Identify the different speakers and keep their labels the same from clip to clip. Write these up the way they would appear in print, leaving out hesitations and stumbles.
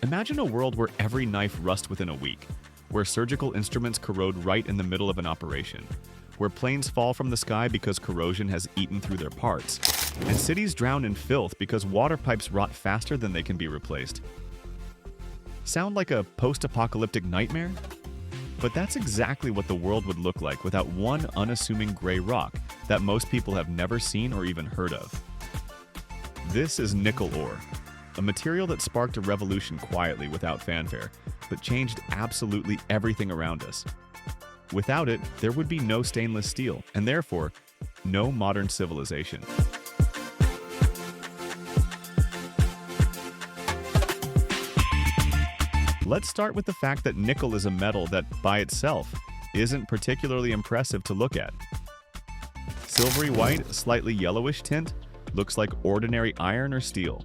Speaker 1: Imagine a world where every knife rusts within a week, where surgical instruments corrode right in the middle of an operation, where planes fall from the sky because corrosion has eaten through their parts, and cities drown in filth because water pipes rot faster than they can be replaced. Sound like a post-apocalyptic nightmare? But that's exactly what the world would look like without one unassuming gray rock that most people have never seen or even heard of. This is nickel ore, a material that sparked a revolution quietly without fanfare, but changed absolutely everything around us. Without it, there would be no stainless steel, and therefore, no modern civilization. Let's start with the fact that nickel is a metal that, by itself, isn't particularly impressive to look at. Silvery white, slightly yellowish tint looks like ordinary iron or steel,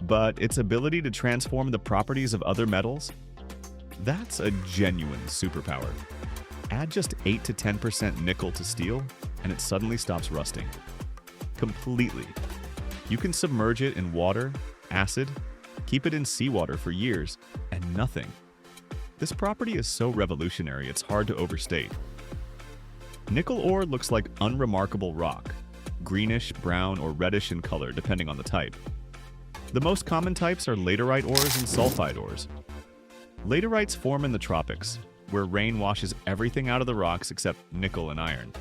Speaker 1: but its ability to transform the properties of other metals? That's a genuine superpower. Add just 8 to 10% nickel to steel, and it suddenly stops rusting. Completely. You can submerge it in water, acid, keep it in seawater for years, and nothing. This property is so revolutionary it's hard to overstate. Nickel ore looks like unremarkable rock, greenish, brown, or reddish in color depending on the type. The most common types are laterite ores and sulfide ores. Laterites form in the tropics, where rain washes everything out of the rocks except nickel and iron.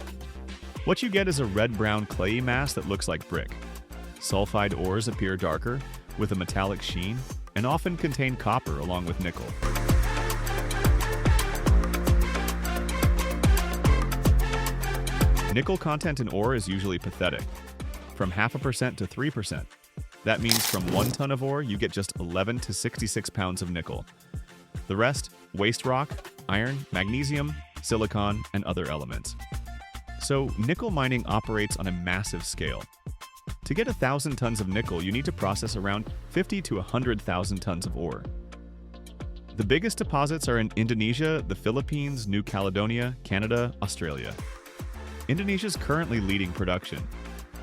Speaker 1: What you get is a red-brown clayey mass that looks like brick. Sulfide ores appear darker, with a metallic sheen, and often contain copper along with nickel. Nickel content in ore is usually pathetic, from 0.5% to 3%. That means from 1 ton of ore, you get just 11 to 66 pounds of nickel. The rest, waste rock, iron, magnesium, silicon, and other elements. So nickel mining operates on a massive scale. To get 1,000 tons of nickel, you need to process around 50 to 100,000 tons of ore. The biggest deposits are in Indonesia, the Philippines, New Caledonia, Canada, Australia. Indonesia is currently leading production,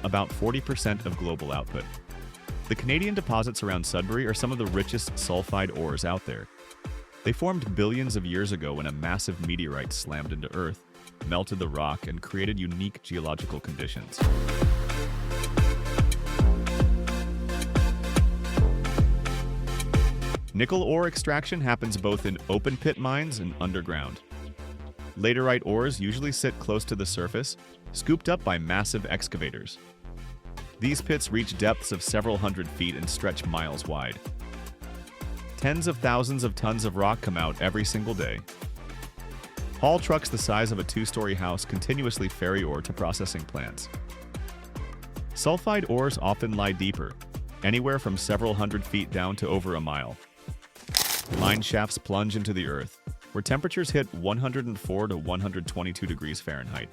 Speaker 1: about 40% of global output. The Canadian deposits around Sudbury are some of the richest sulfide ores out there. They formed billions of years ago when a massive meteorite slammed into Earth, melted the rock, and created unique geological conditions. Nickel ore extraction happens both in open-pit mines and underground. Laterite ores usually sit close to the surface, scooped up by massive excavators. These pits reach depths of several hundred feet and stretch miles wide. Tens of thousands of tons of rock come out every single day. Haul trucks the size of a 2-story house continuously ferry ore to processing plants. Sulfide ores often lie deeper, anywhere from several hundred feet down to over a mile. Mine shafts plunge into the earth, where temperatures hit 104 to 122 degrees Fahrenheit.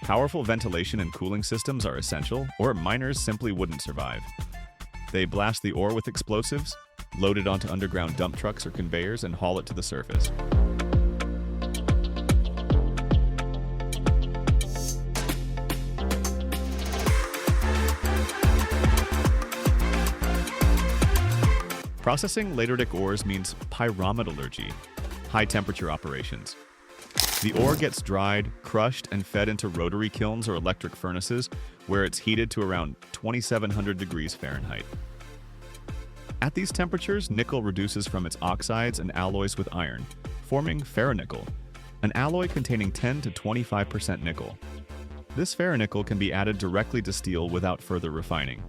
Speaker 1: Powerful ventilation and cooling systems are essential, or miners simply wouldn't survive. They blast the ore with explosives, load it onto underground dump trucks or conveyors, and haul it to the surface. Processing lateritic ores means pyrometallurgy, high-temperature operations. The ore gets dried, crushed, and fed into rotary kilns or electric furnaces, where it's heated to around 2,700 degrees Fahrenheit. At these temperatures, nickel reduces from its oxides and alloys with iron, forming ferronickel, an alloy containing 10 to 25% nickel. This ferronickel can be added directly to steel without further refining.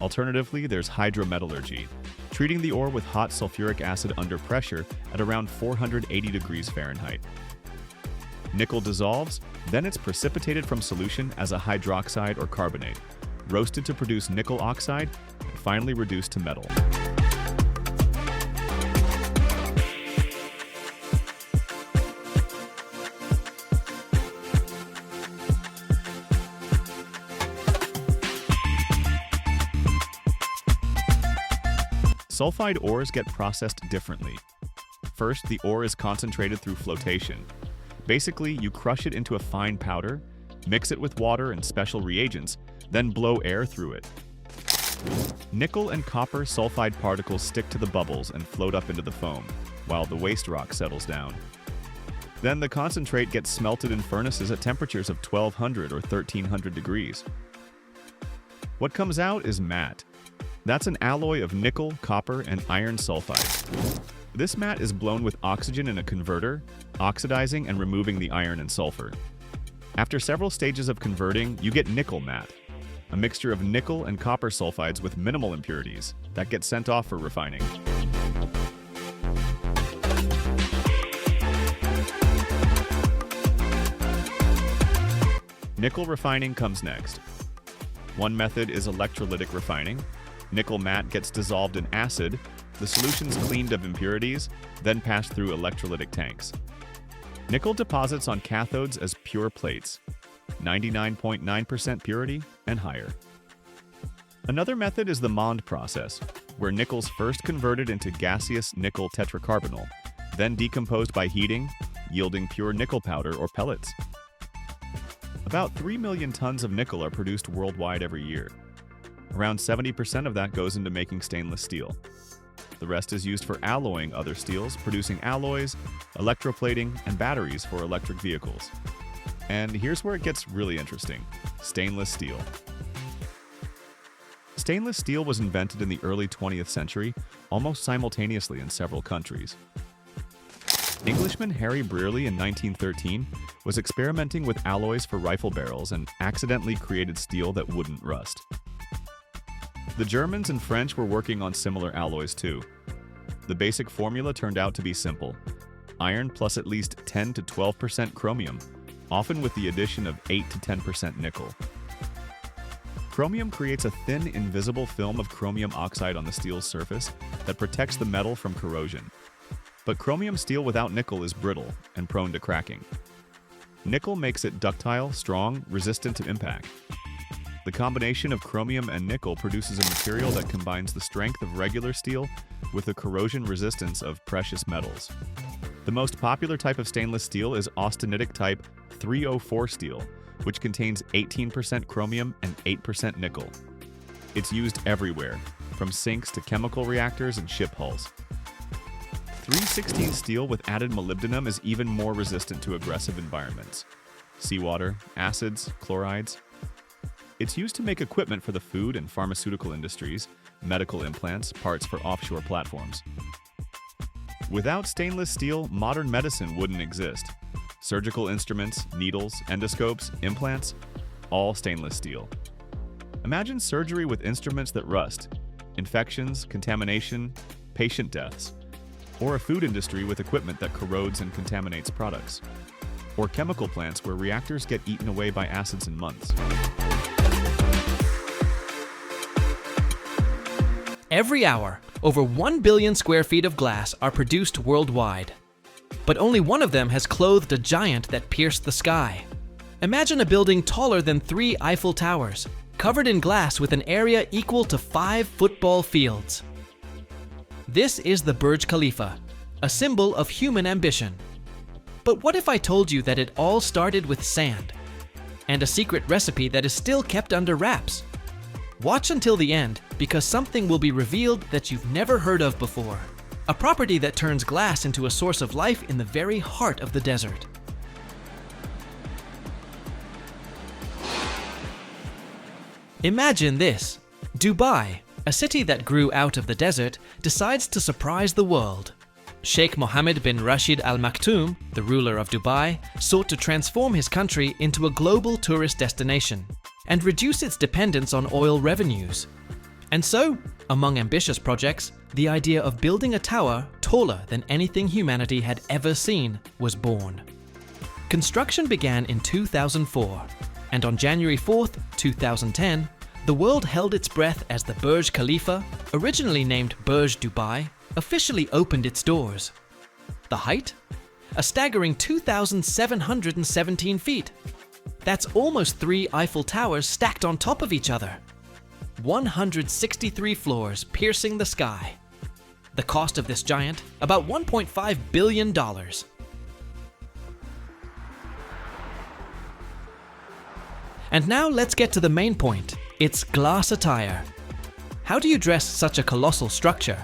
Speaker 1: Alternatively, there's hydrometallurgy, treating the ore with hot sulfuric acid under pressure at around 480 degrees Fahrenheit. Nickel dissolves, then it's precipitated from solution as a hydroxide or carbonate, roasted to produce nickel oxide, and finally reduced to metal. Sulfide ores get processed differently. First, the ore is concentrated through flotation. Basically, you crush it into a fine powder, mix it with water and special reagents, then blow air through it. Nickel and copper sulfide particles stick to the bubbles and float up into the foam, while the waste rock settles down. Then the concentrate gets smelted in furnaces at temperatures of 1200 or 1300 degrees. What comes out is matte. That's an alloy of nickel, copper, and iron sulfides. This matte is blown with oxygen in a converter, oxidizing and removing the iron and sulfur. After several stages of converting, you get nickel matte, a mixture of nickel and copper sulfides with minimal impurities that get sent off for refining. Nickel refining comes next. One method is electrolytic refining. Nickel matte gets dissolved in acid, the solution's cleaned of impurities, then passed through electrolytic tanks. Nickel deposits on cathodes as pure plates, 99.9% purity and higher. Another method is the Mond process, where nickel's first converted into gaseous nickel tetracarbonyl, then decomposed by heating, yielding pure nickel powder or pellets. About 3 million tons of nickel are produced worldwide every year. Around 70% of that goes into making stainless steel. The rest is used for alloying other steels, producing alloys, electroplating, and batteries for electric vehicles. And here's where it gets really interesting: stainless steel. Stainless steel was invented in the early 20th century, almost simultaneously in several countries. Englishman Harry Brearley in 1913 was experimenting with alloys for rifle barrels and accidentally created steel that wouldn't rust. The Germans and French were working on similar alloys too. The basic formula turned out to be simple: iron plus at least 10 to 12% chromium, often with the addition of 8 to 10% nickel. Chromium creates a thin, invisible film of chromium oxide on the steel's surface that protects the metal from corrosion. But chromium steel without nickel is brittle and prone to cracking. Nickel makes it ductile, strong, resistant to impact. The combination of chromium and nickel produces a material that combines the strength of regular steel with the corrosion resistance of precious metals. The most popular type of stainless steel is austenitic type 304 steel, which contains 18% chromium and 8% nickel. It's used everywhere, from sinks to chemical reactors and ship hulls. 316 steel with added molybdenum is even more resistant to aggressive environments: seawater, acids, chlorides. It's used to make equipment for the food and pharmaceutical industries, medical implants, parts for offshore platforms. Without stainless steel, modern medicine wouldn't exist. Surgical instruments, needles, endoscopes, implants, all stainless steel. Imagine surgery with instruments that rust, infections, contamination, patient deaths. Or a food industry with equipment that corrodes and contaminates products. Or chemical plants where reactors get eaten away by acids in months.
Speaker 2: Every hour, over 1 billion square feet of glass are produced worldwide. But only one of them has clothed a giant that pierced the sky. Imagine a building taller than 3 Eiffel Towers, covered in glass with an area equal to 5 football fields. This is the Burj Khalifa, a symbol of human ambition. But what if I told you that it all started with sand, and a secret recipe that is still kept under wraps? Watch until the end, because something will be revealed that you've never heard of before. A property that turns glass into a source of life in the very heart of the desert. Imagine this: Dubai, a city that grew out of the desert, decides to surprise the world. Sheikh Mohammed bin Rashid Al Maktoum, the ruler of Dubai, sought to transform his country into a global tourist destination and reduce its dependence on oil revenues. And so, among ambitious projects, the idea of building a tower taller than anything humanity had ever seen was born. Construction began in 2004, and on January 4th, 2010, the world held its breath as the Burj Khalifa, originally named Burj Dubai, officially opened its doors. The height? A staggering 2,717 feet. That's almost 3 Eiffel Towers stacked on top of each other. 163 floors piercing the sky. The cost of this giant, about $1.5 billion. And now let's get to the main point. Its glass attire. How do you dress such a colossal structure?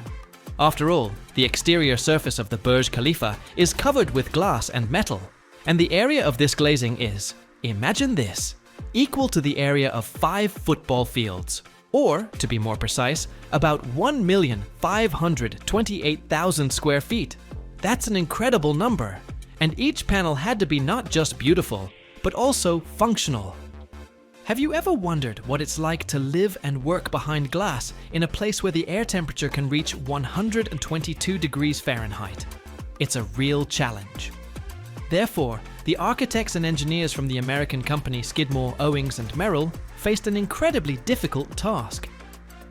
Speaker 2: After all, the exterior surface of the Burj Khalifa is covered with glass and metal, and the area of this glazing is, imagine this, equal to the area of 5 football fields, or, to be more precise, about 1,528,000 square feet. That's an incredible number, and each panel had to be not just beautiful, but also functional. Have you ever wondered what it's like to live and work behind glass in a place where the air temperature can reach 122 degrees Fahrenheit? It's a real challenge. Therefore, the architects and engineers from the American company Skidmore, Owings and Merrill faced an incredibly difficult task.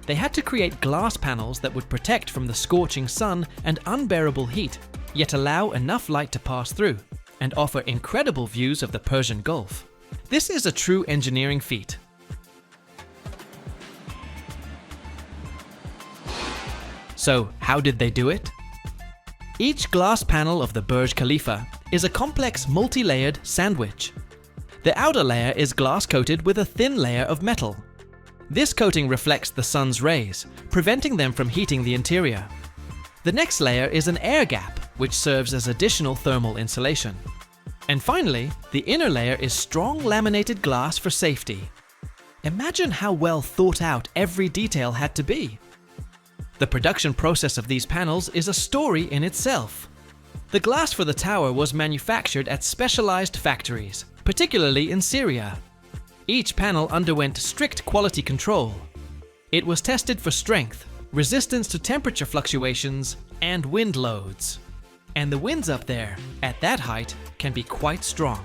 Speaker 2: They had to create glass panels that would protect from the scorching sun and unbearable heat, yet allow enough light to pass through, and offer incredible views of the Persian Gulf. This is a true engineering feat. So, how did they do it? Each glass panel of the Burj Khalifa is a complex multi-layered sandwich. The outer layer is glass-coated with a thin layer of metal. This coating reflects the sun's rays, preventing them from heating the interior. The next layer is an air gap, which serves as additional thermal insulation. And finally, the inner layer is strong laminated glass for safety. Imagine how well thought out every detail had to be. The production process of these panels is a story in itself. The glass for the tower was manufactured at specialized factories, particularly in Syria. Each panel underwent strict quality control. It was tested for strength, resistance to temperature fluctuations, and wind loads. And the winds up there, at that height, can be quite strong.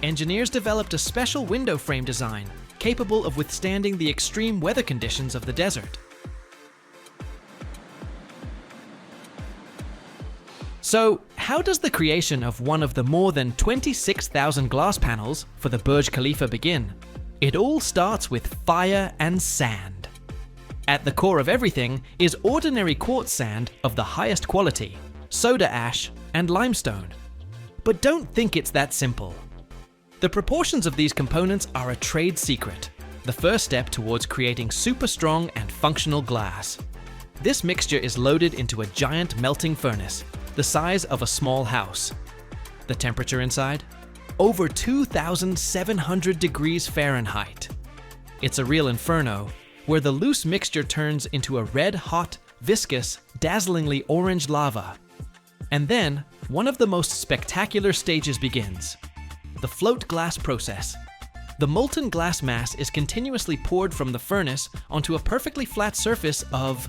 Speaker 2: Engineers developed a special window frame design capable of withstanding the extreme weather conditions of the desert. So, how does the creation of one of the more than 26,000 glass panels for the Burj Khalifa begin? It all starts with fire and sand. At the core of everything is ordinary quartz sand of the highest quality, soda ash, and limestone. But don't think it's that simple. The proportions of these components are a trade secret, the first step towards creating super strong and functional glass. This mixture is loaded into a giant melting furnace, the size of a small house. The temperature inside? Over 2,700 degrees Fahrenheit. It's a real inferno, where the loose mixture turns into a red-hot, viscous, dazzlingly orange lava. And then, one of the most spectacular stages begins. The float glass process. The molten glass mass is continuously poured from the furnace onto a perfectly flat surface of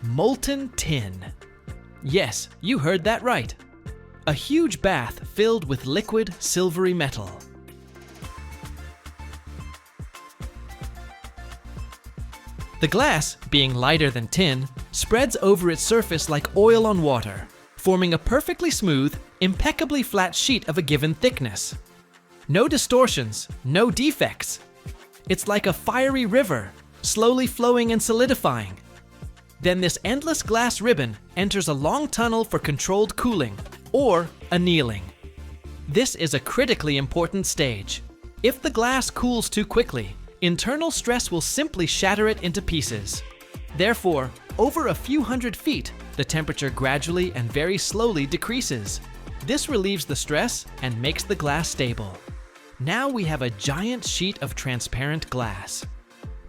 Speaker 2: molten tin. Yes, you heard that right. A huge bath filled with liquid, silvery metal. The glass, being lighter than tin, spreads over its surface like oil on water, forming a perfectly smooth, impeccably flat sheet of a given thickness. No distortions, no defects. It's like a fiery river, slowly flowing and solidifying. Then this endless glass ribbon enters a long tunnel for controlled cooling, or annealing. This is a critically important stage. If the glass cools too quickly, internal stress will simply shatter it into pieces. Therefore, over a few hundred feet, the temperature gradually and very slowly decreases. This relieves the stress and makes the glass stable. Now we have a giant sheet of transparent glass.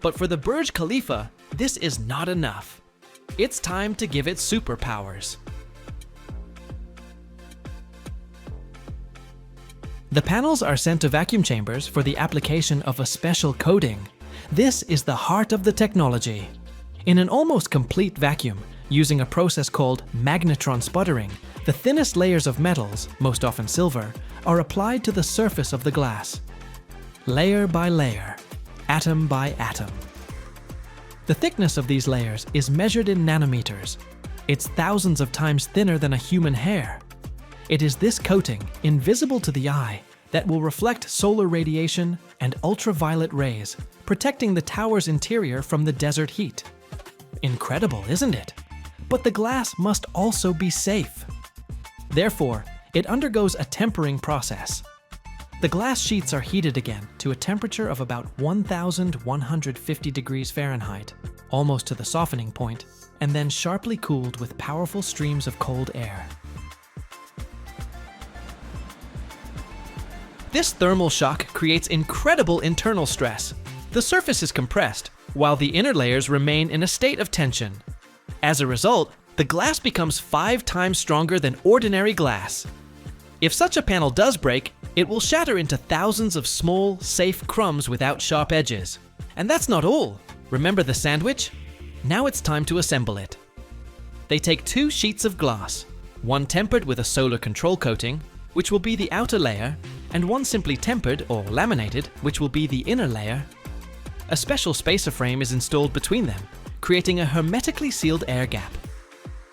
Speaker 2: But for the Burj Khalifa, this is not enough. It's time to give it superpowers. The panels are sent to vacuum chambers for the application of a special coating. This is the heart of the technology. In an almost complete vacuum, using a process called magnetron sputtering, the thinnest layers of metals, most often silver, are applied to the surface of the glass. Layer by layer, atom by atom. The thickness of these layers is measured in nanometers. It's thousands of times thinner than a human hair. It is this coating, invisible to the eye, that will reflect solar radiation and ultraviolet rays, protecting the tower's interior from the desert heat. Incredible, isn't it? But the glass must also be safe. Therefore, it undergoes a tempering process. The glass sheets are heated again to a temperature of about 1,150 degrees Fahrenheit. almost to the softening point, and then sharply cooled with powerful streams of cold air. This thermal shock creates incredible internal stress. The surface is compressed, while the inner layers remain in a state of tension. As a result, the glass becomes 5 times stronger than ordinary glass. If such a panel does break, it will shatter into thousands of small, safe crumbs without sharp edges. And that's not all. Remember the sandwich? Now it's time to assemble it. They take 2 sheets of glass, one tempered with a solar control coating, which will be the outer layer, and one simply tempered or laminated, which will be the inner layer. A special spacer frame is installed between them, creating a hermetically sealed air gap.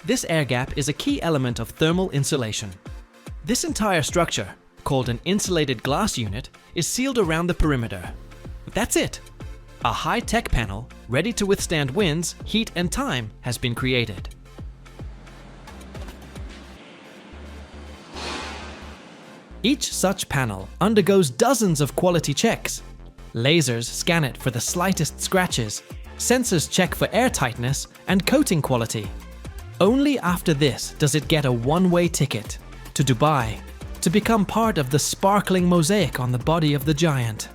Speaker 2: This air gap is a key element of thermal insulation. This entire structure, called an insulated glass unit, is sealed around the perimeter. That's it! A high-tech panel, ready to withstand winds, heat, and time, has been created. Each such panel undergoes dozens of quality checks. Lasers scan it for the slightest scratches, sensors check for air tightness and coating quality. Only after this does it get a one-way ticket to Dubai, to become part of the sparkling mosaic on the body of the giant.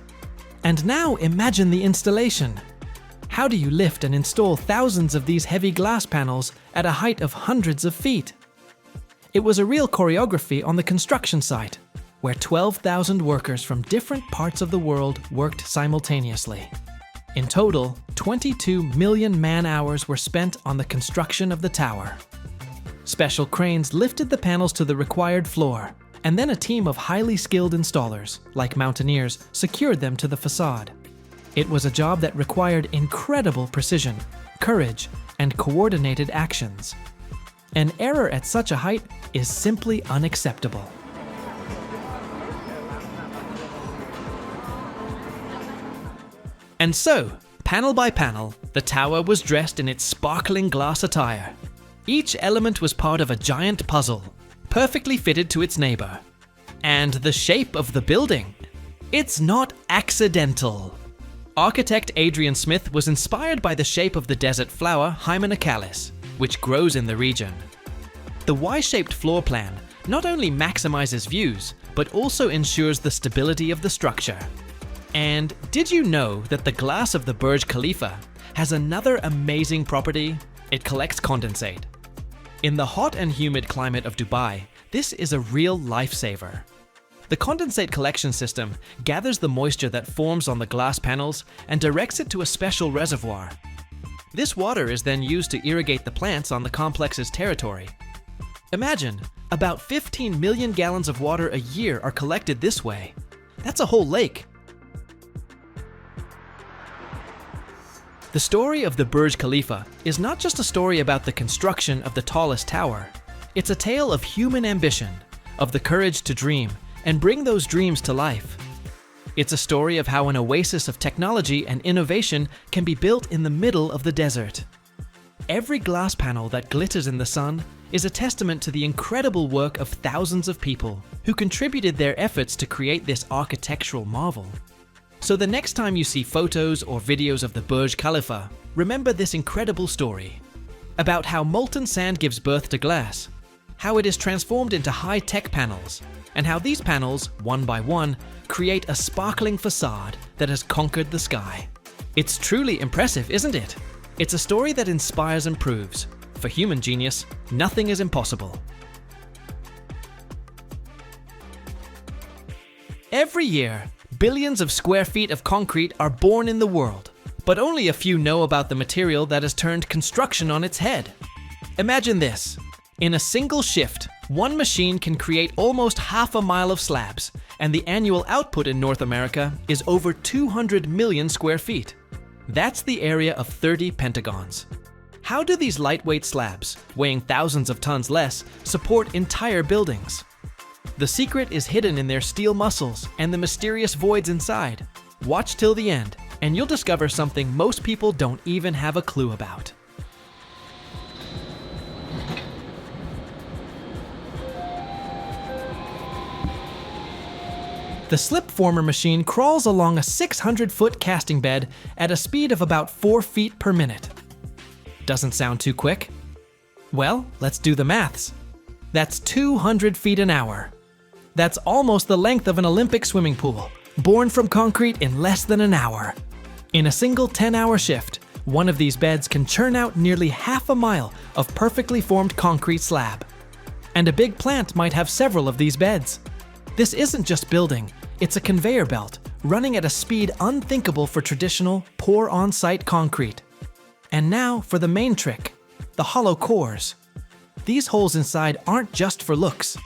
Speaker 2: And now imagine the installation. How do you lift and install thousands of these heavy glass panels at a height of hundreds of feet? It was a real choreography on the construction site, where 12,000 workers from different parts of the world worked simultaneously. In total, 22 million man-hours were spent on the construction of the tower. Special cranes lifted the panels to the required floor, and then a team of highly skilled installers, like mountaineers, secured them to the facade. It was a job that required incredible precision, courage, and coordinated actions. An error at such a height is simply unacceptable. And so, panel by panel, the tower was dressed in its sparkling glass attire. Each element was part of a giant puzzle, perfectly fitted to its neighbor. And the shape of the building? It's not accidental. Architect Adrian Smith was inspired by the shape of the desert flower Hymenacalis, which grows in the region. The Y-shaped floor plan not only maximizes views, but also ensures the stability of the structure. And did you know that the glass of the Burj Khalifa has another amazing property? It collects condensate. In the hot and humid climate of Dubai, this is a real lifesaver. The condensate collection system gathers the moisture that forms on the glass panels and directs it to a special reservoir. This water is then used to irrigate the plants on the complex's territory. Imagine, about 15 million gallons of water a year are collected this way. That's a whole lake. The story of the Burj Khalifa is not just a story about the construction of the tallest tower. It's a tale of human ambition, of the courage to dream and bring those dreams to life. It's a story of how an oasis of technology and innovation can be built in the middle of the desert. Every glass panel that glitters in the sun is a testament to the incredible work of thousands of people who contributed their efforts to create this architectural marvel. So the next time you see photos or videos of the Burj Khalifa, remember this incredible story about how molten sand gives birth to glass, how it is transformed into high-tech panels, and how these panels, one by one, create a sparkling facade that has conquered the sky. It's truly impressive, isn't it? It's a story that inspires and proves, for human genius, nothing is impossible. Every year, billions of square feet of concrete are born in the world, but only a few know about the material that has turned construction on its head. Imagine this. In a single shift, one machine can create almost half a mile of slabs, and the annual output in North America is over 200 million square feet. That's the area of 30 pentagons. How do these lightweight slabs, weighing thousands of tons less, support entire buildings? The secret is hidden in their steel muscles and the mysterious voids inside. Watch till the end, and you'll discover something most people don't even have a clue about. The slip former machine crawls along a 600-foot casting bed at a speed of about 4 feet per minute. Doesn't sound too quick? Well, let's do the maths. That's 200 feet an hour. That's almost the length of an Olympic swimming pool, born from concrete in less than an hour. In a single 10-hour shift, one of these beds can churn out nearly half a mile of perfectly formed concrete slab. And a big plant might have several of these beds. This isn't just building, it's a conveyor belt running at a speed unthinkable for traditional, pour on-site concrete. And now for the main trick, the hollow cores. These holes inside aren't just for looks.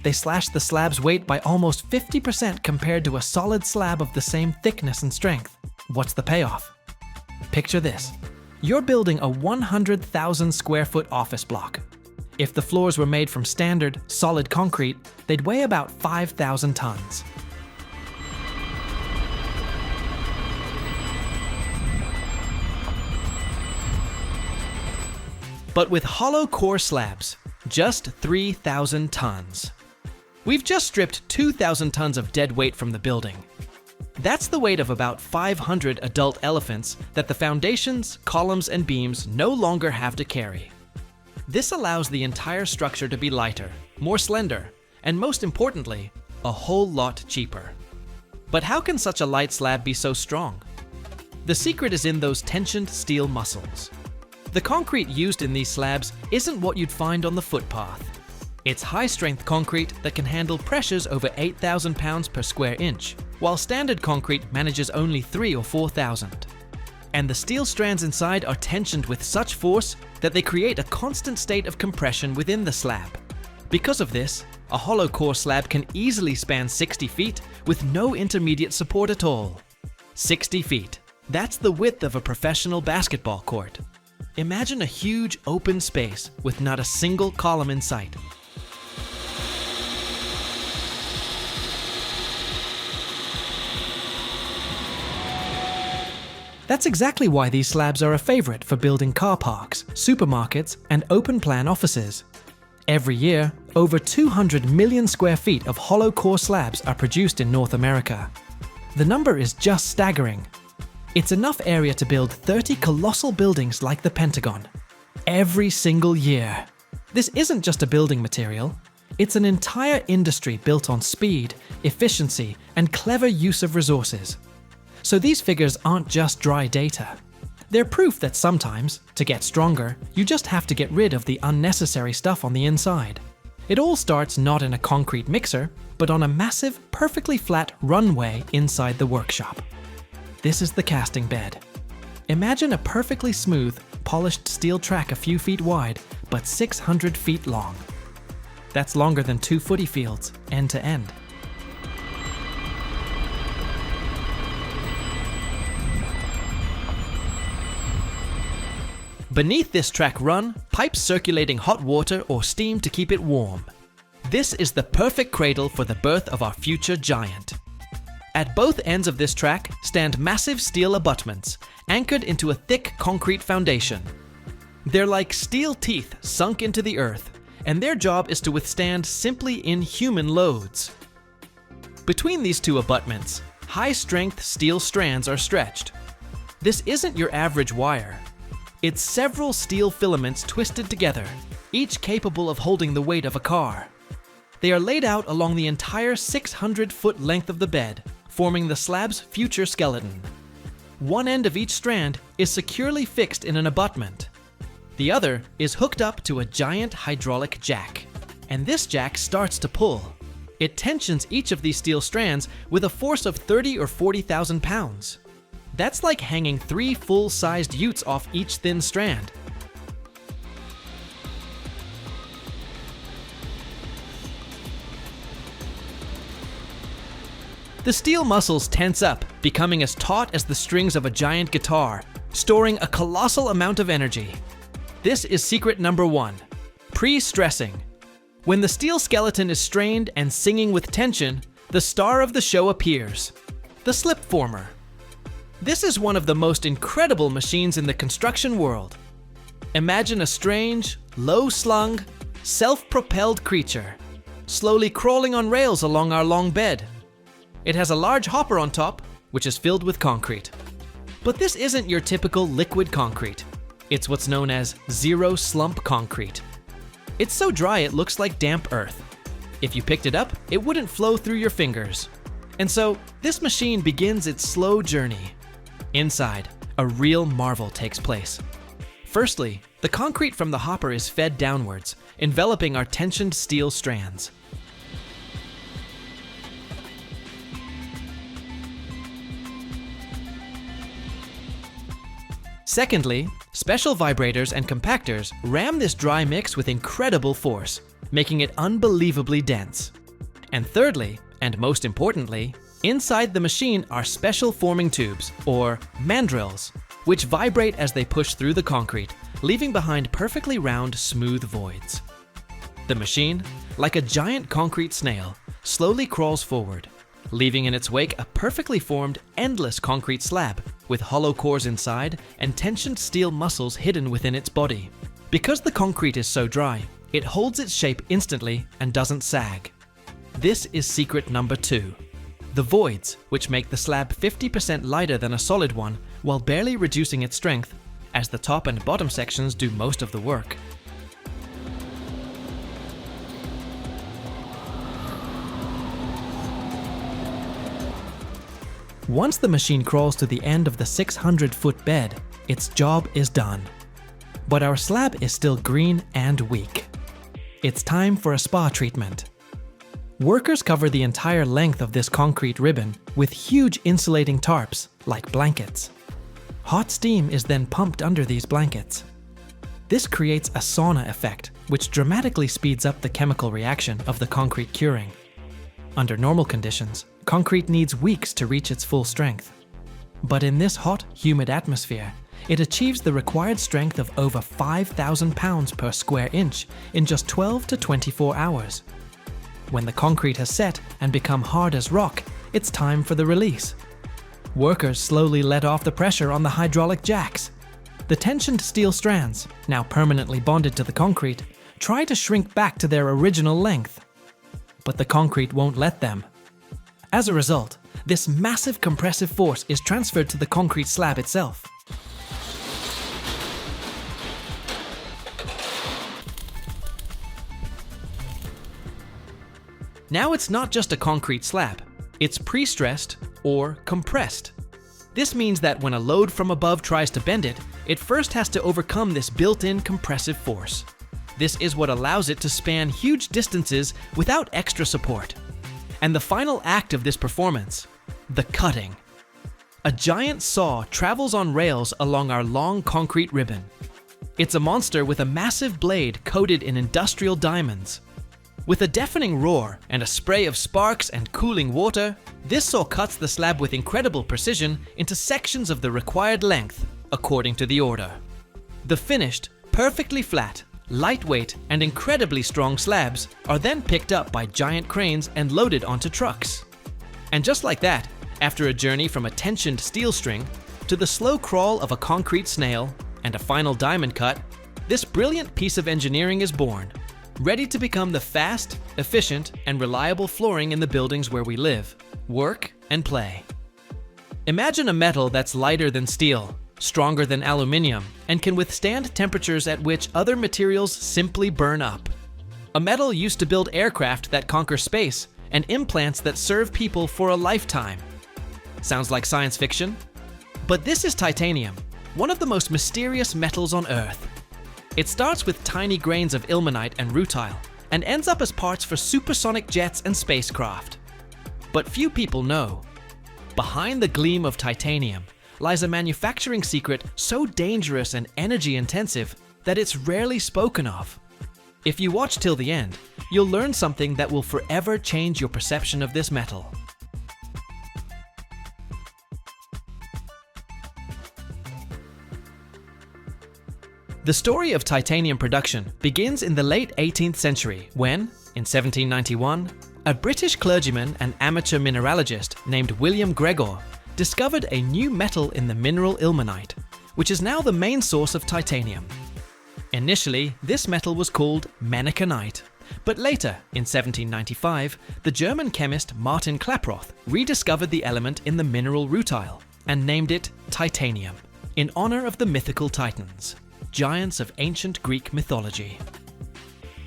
Speaker 2: They slash the slab's weight by almost 50% compared to a solid slab of the same thickness and strength. What's the payoff? Picture this. You're building a 100,000 square foot office block. If the floors were made from standard, solid concrete, they'd weigh about 5,000 tons. But with hollow core slabs, just 3,000 tons. We've just stripped 2,000 tons of dead weight from the building. That's the weight of about 500 adult elephants that the foundations, columns, and beams no longer have to carry. This allows the entire structure to be lighter, more slender, and most importantly, a whole lot cheaper. But how can such a light slab be so strong? The secret is in those tensioned steel muscles. The concrete used in these slabs isn't what you'd find on the footpath. It's high-strength concrete that can handle pressures over 8,000 pounds per square inch, while standard concrete manages only 3,000 or 4,000. And the steel strands inside are tensioned with such force that they create a constant state of compression within the slab. Because of this, a hollow core slab can easily span 60 feet with no intermediate support at all. 60 feet. That's the width of a professional basketball court. Imagine a huge open space with not a single column in sight. That's exactly why these slabs are a favorite for building car parks, supermarkets, and open-plan offices. Every year, over 200 million square feet of hollow core slabs are produced in North America. The number is just staggering. It's enough area to build 30 colossal buildings like the Pentagon. Every single year. This isn't just a building material. It's an entire industry built on speed, efficiency, and clever use of resources. So these figures aren't just dry data. They're proof that sometimes, to get stronger, you just have to get rid of the unnecessary stuff on the inside. It all starts not in a concrete mixer, but on a massive, perfectly flat runway inside the workshop. This is the casting bed. Imagine a perfectly smooth, polished steel track a few feet wide, but 600 feet long. That's longer than 2 footy fields, end to end. Beneath this track run, pipes circulating hot water or steam to keep it warm. This is the perfect cradle for the birth of our future giant. At both ends of this track stand massive steel abutments, anchored into a thick concrete foundation. They're like steel teeth sunk into the earth, and their job is to withstand simply inhuman loads. Between these two abutments, high-strength steel strands are stretched. This isn't your average wire. It's several steel filaments twisted together, each capable of holding the weight of a car. They are laid out along the entire 600-foot length of the bed, forming the slab's future skeleton. One end of each strand is securely fixed in an abutment. The other is hooked up to a giant hydraulic jack, and this jack starts to pull. It tensions each of these steel strands with a force of 30,000 or 40,000 pounds. That's like hanging 3 full-sized utes off each thin strand. The steel muscles tense up, becoming as taut as the strings of a giant guitar, storing a colossal amount of energy. This is secret number 1, pre-stressing. When the steel skeleton is strained and singing with tension, the star of the show appears, the slip former. This is one of the most incredible machines in the construction world. Imagine a strange, low-slung, self-propelled creature, slowly crawling on rails along our long bed. It has a large hopper on top, which is filled with concrete. But this isn't your typical liquid concrete. It's what's known as zero slump concrete. It's so dry it looks like damp earth. If you picked it up, it wouldn't flow through your fingers. And so, this machine begins its slow journey. Inside, a real marvel takes place. Firstly, the concrete from the hopper is fed downwards, enveloping our tensioned steel strands. Secondly, special vibrators and compactors ram this dry mix with incredible force, making it unbelievably dense. And thirdly, and most importantly, inside the machine are special forming tubes, or mandrels, which vibrate as they push through the concrete, leaving behind perfectly round, smooth voids. The machine, like a giant concrete snail, slowly crawls forward, leaving in its wake a perfectly formed, endless concrete slab with hollow cores inside and tensioned steel muscles hidden within its body. Because the concrete is so dry, it holds its shape instantly and doesn't sag. This is secret number 2. The voids, which make the slab 50% lighter than a solid one while barely reducing its strength, as the top and bottom sections do most of the work. Once the machine crawls to the end of the 600-foot bed, its job is done. But our slab is still green and weak. It's time for a spa treatment. Workers cover the entire length of this concrete ribbon with huge insulating tarps, like blankets. Hot steam is then pumped under these blankets. This creates a sauna effect, which dramatically speeds up the chemical reaction of the concrete curing. Under normal conditions, concrete needs weeks to reach its full strength. But in this hot, humid atmosphere, it achieves the required strength of over 5,000 pounds per square inch in just 12 to 24 hours. When the concrete has set and become hard as rock, it's time for the release. Workers slowly let off the pressure on the hydraulic jacks. The tensioned steel strands, now permanently bonded to the concrete, try to shrink back to their original length. But the concrete won't let them. As a result, this massive compressive force is transferred to the concrete slab itself. Now it's not just a concrete slab, it's pre-stressed or compressed. This means that when a load from above tries to bend it, it first has to overcome this built-in compressive force. This is what allows it to span huge distances without extra support. And the final act of this performance, the cutting. A giant saw travels on rails along our long concrete ribbon. It's a monster with a massive blade coated in industrial diamonds. With a deafening roar and a spray of sparks and cooling water, this saw cuts the slab with incredible precision into sections of the required length, according to the order. The finished, perfectly flat, lightweight, and incredibly strong slabs are then picked up by giant cranes and loaded onto trucks. And just like that, after a journey from a tensioned steel string to the slow crawl of a concrete snail and a final diamond cut, this brilliant piece of engineering is born, ready to become the fast, efficient, and reliable flooring in the buildings where we live, work, and play. Imagine a metal that's lighter than steel, stronger than aluminium, and can withstand temperatures at which other materials simply burn up. A metal used to build aircraft that conquer space and implants that serve people for a lifetime. Sounds like science fiction? But this is titanium, one of the most mysterious metals on Earth. It starts with tiny grains of ilmenite and rutile and ends up as parts for supersonic jets and spacecraft. But few people know. Behind the gleam of titanium lies a manufacturing secret so dangerous and energy intensive that it's rarely spoken of. If you watch till the end, you'll learn something that will forever change your perception of this metal. The story of titanium production begins in the late 18th century when, in 1791, a British clergyman and amateur mineralogist named William Gregor discovered a new metal in the mineral ilmenite, which is now the main source of titanium. Initially, this metal was called menaconite, but later, in 1795, the German chemist Martin Klaproth rediscovered the element in the mineral rutile and named it titanium, in honor of the mythical Titans. giants of ancient Greek mythology.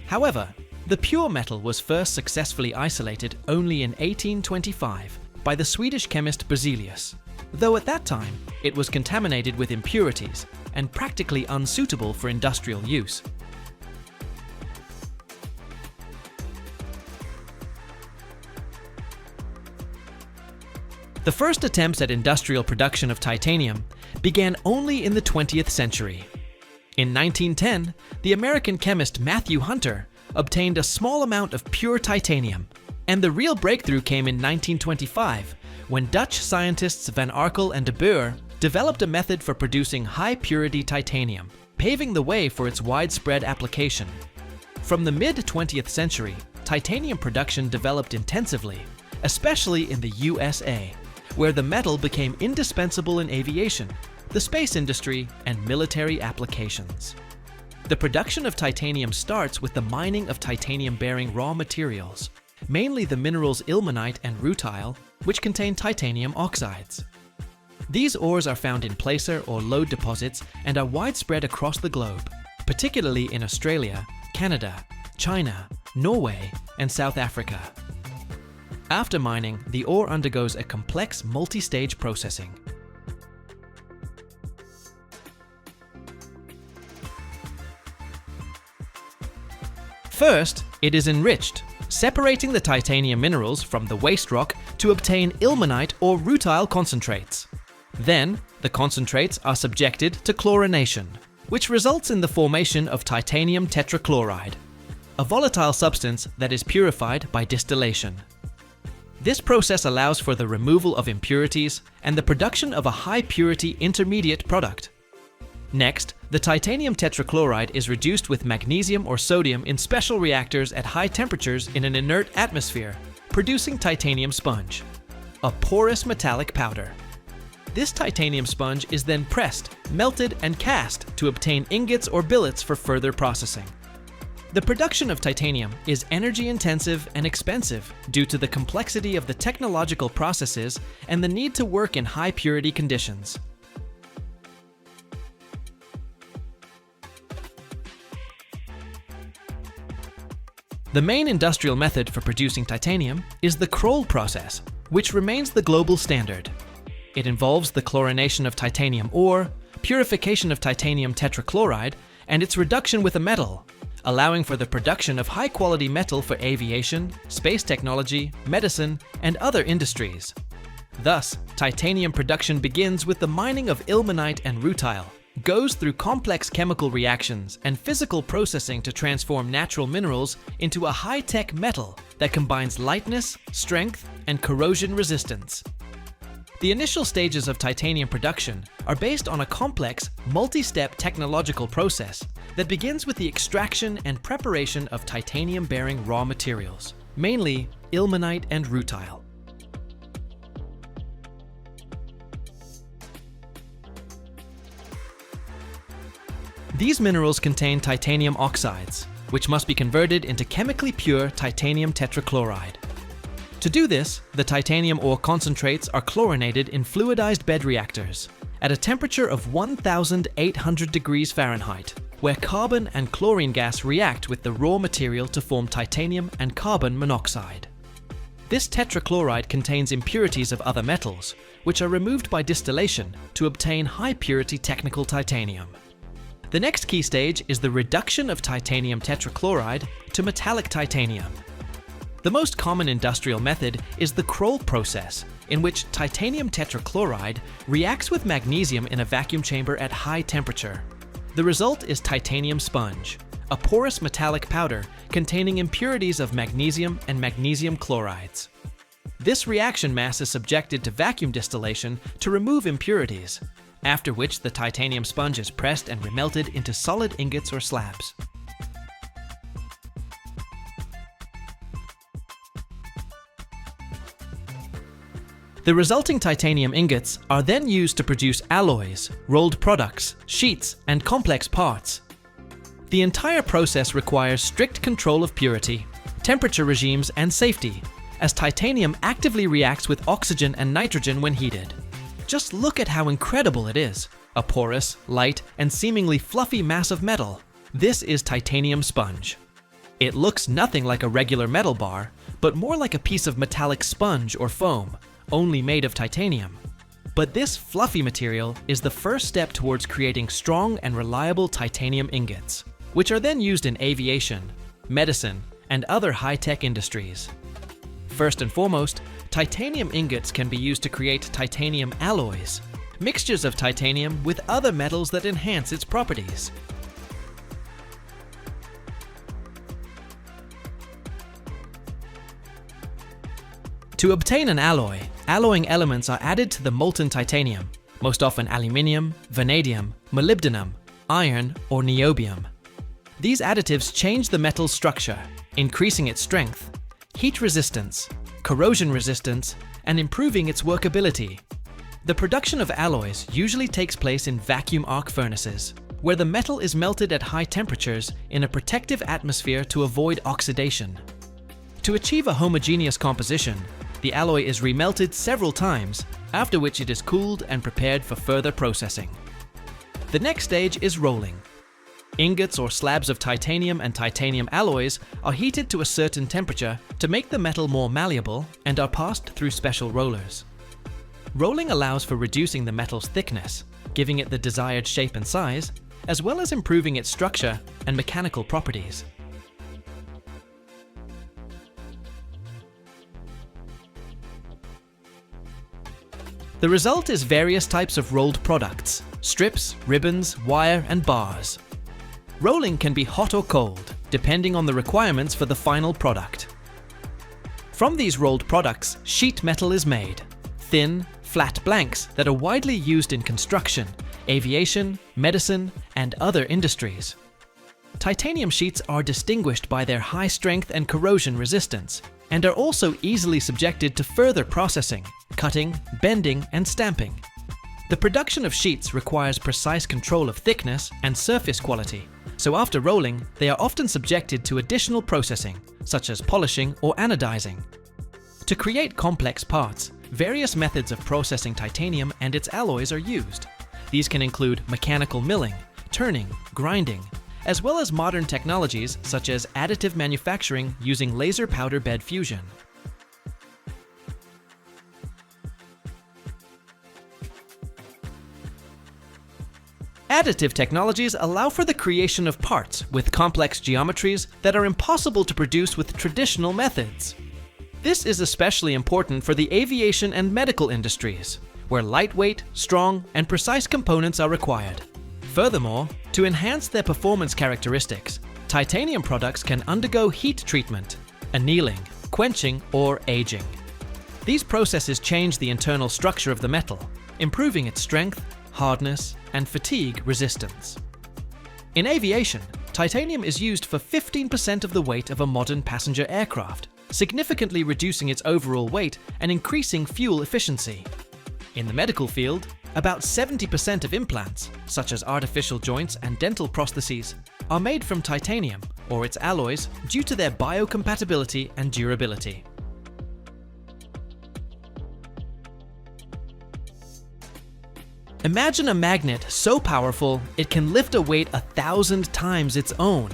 Speaker 2: However, the pure metal was first successfully isolated only in 1825 by the Swedish chemist Berzelius, though at that time it was contaminated with impurities and practically unsuitable for industrial use. The first attempts at industrial production of titanium began only in the 20th century. In 1910, the American chemist Matthew Hunter obtained a small amount of pure titanium, and the real breakthrough came in 1925 when Dutch scientists Van Arkel and de Boer developed a method for producing high-purity titanium, paving the way for its widespread application. From the mid-20th century, titanium production developed intensively, especially in the USA, where the metal became indispensable in aviation, the space industry, and military applications. The production of titanium starts with the mining of titanium-bearing raw materials, mainly the minerals ilmenite and rutile, which contain titanium oxides. These ores are found in placer or lode deposits and are widespread across the globe, particularly in Australia, Canada, China, Norway, and South Africa. After mining, the ore undergoes a complex multi-stage processing. First, it is enriched, separating the titanium minerals from the waste rock to obtain ilmenite or rutile concentrates. Then, the concentrates are subjected to chlorination, which results in the formation of titanium tetrachloride, a volatile substance that is purified by distillation. This process allows for the removal of impurities and the production of a high-purity intermediate product. Next, the titanium tetrachloride is reduced with magnesium or sodium in special reactors at high temperatures in an inert atmosphere, producing titanium sponge, a porous metallic powder. This titanium sponge is then pressed, melted, and cast to obtain ingots or billets for further processing. The production of titanium is energy-intensive and expensive due to the complexity of the technological processes and the need to work in high-purity conditions. The main industrial method for producing titanium is the Kroll process, which remains the global standard. It involves the chlorination of titanium ore, purification of titanium tetrachloride, and its reduction with a metal, allowing for the production of high-quality metal for aviation, space technology, medicine, and other industries. Thus, titanium production begins with the mining of ilmenite and rutile, goes through complex chemical reactions and physical processing to transform natural minerals into a high-tech metal that combines lightness, strength, and corrosion resistance. The initial stages of titanium production are based on a complex, multi-step technological process that begins with the extraction and preparation of titanium-bearing raw materials, mainly ilmenite and rutile. These minerals contain titanium oxides, which must be converted into chemically pure titanium tetrachloride. To do this, the titanium ore concentrates are chlorinated in fluidized bed reactors at a temperature of 1,800 degrees Fahrenheit, where carbon and chlorine gas react with the raw material to form titanium and carbon monoxide. This tetrachloride contains impurities of other metals, which are removed by distillation to obtain high-purity technical titanium. The next key stage is the reduction of titanium tetrachloride to metallic titanium. The most common industrial method is the Kroll process, in which titanium tetrachloride reacts with magnesium in a vacuum chamber at high temperature. The result is titanium sponge, a porous metallic powder containing impurities of magnesium and magnesium chlorides. This reaction mass is subjected to vacuum distillation to remove impurities, after which the titanium sponge is pressed and remelted into solid ingots or slabs. The resulting titanium ingots are then used to produce alloys, rolled products, sheets, and complex parts. The entire process requires strict control of purity, temperature regimes, and safety, as titanium actively reacts with oxygen and nitrogen when heated. Just look at how incredible it is. a porous, light, and seemingly fluffy mass of metal. This is titanium sponge. It looks nothing like a regular metal bar, but more like a piece of metallic sponge or foam, only made of titanium. But this fluffy material is the first step towards creating strong and reliable titanium ingots, which are then used in aviation, medicine, and other high-tech industries. First and foremost, titanium ingots can be used to create titanium alloys, mixtures of titanium with other metals that enhance its properties. To obtain an alloy, alloying elements are added to the molten titanium, most often aluminium, vanadium, molybdenum, iron, or niobium. These additives change the metal's structure, increasing its strength, heat resistance, corrosion resistance, and improving its workability. The production of alloys usually takes place in vacuum arc furnaces, where the metal is melted at high temperatures in a protective atmosphere to avoid oxidation. To achieve a homogeneous composition, the alloy is remelted several times, after which it is cooled and prepared for further processing. The next stage is rolling. Ingots or slabs of titanium and titanium alloys are heated to a certain temperature to make the metal more malleable and are passed through special rollers. Rolling allows for reducing the metal's thickness, giving it the desired shape and size, as well as improving its structure and mechanical properties. The result is various types of rolled products: strips, ribbons, wire, and bars. Rolling can be hot or cold, depending on the requirements for the final product. From these rolled products, sheet metal is made, thin, flat blanks that are widely used in construction, aviation, medicine, and other industries. Titanium sheets are distinguished by their high strength and corrosion resistance, and are also easily subjected to further processing, cutting, bending, and stamping. The production of sheets requires precise control of thickness and surface quality, so after rolling, they are often subjected to additional processing, such as polishing or anodizing. To create complex parts, various methods of processing titanium and its alloys are used. These can include mechanical milling, turning, grinding, as well as modern technologies such as additive manufacturing using laser powder bed fusion. Additive technologies allow for the creation of parts with complex geometries that are impossible to produce with traditional methods. This is especially important for the aviation and medical industries, where lightweight, strong, and precise components are required. Furthermore, to enhance their performance characteristics, titanium products can undergo heat treatment, annealing, quenching, or aging. These processes change the internal structure of the metal, improving its strength, hardness, and fatigue resistance. In aviation, titanium is used for 15% of the weight of a modern passenger aircraft, significantly reducing its overall weight and increasing fuel efficiency. In the medical field, about 70% of implants, such as artificial joints and dental prostheses, are made from titanium or its alloys due to their biocompatibility and durability. Imagine a magnet so powerful it can lift a weight 1,000 times its own.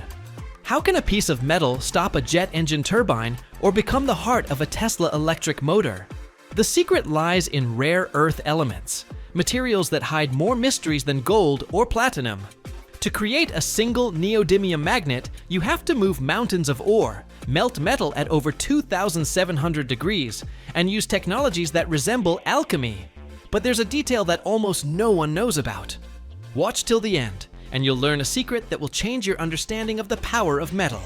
Speaker 2: How can a piece of metal stop a jet engine turbine or become the heart of a Tesla electric motor? The secret lies in rare earth elements, materials that hide more mysteries than gold or platinum. To create a single neodymium magnet, you have to move mountains of ore, melt metal at over 2,700 degrees, and use technologies that resemble alchemy. But there's a detail that almost no one knows about. Watch till the end, and you'll learn a secret that will change your understanding of the power of metal.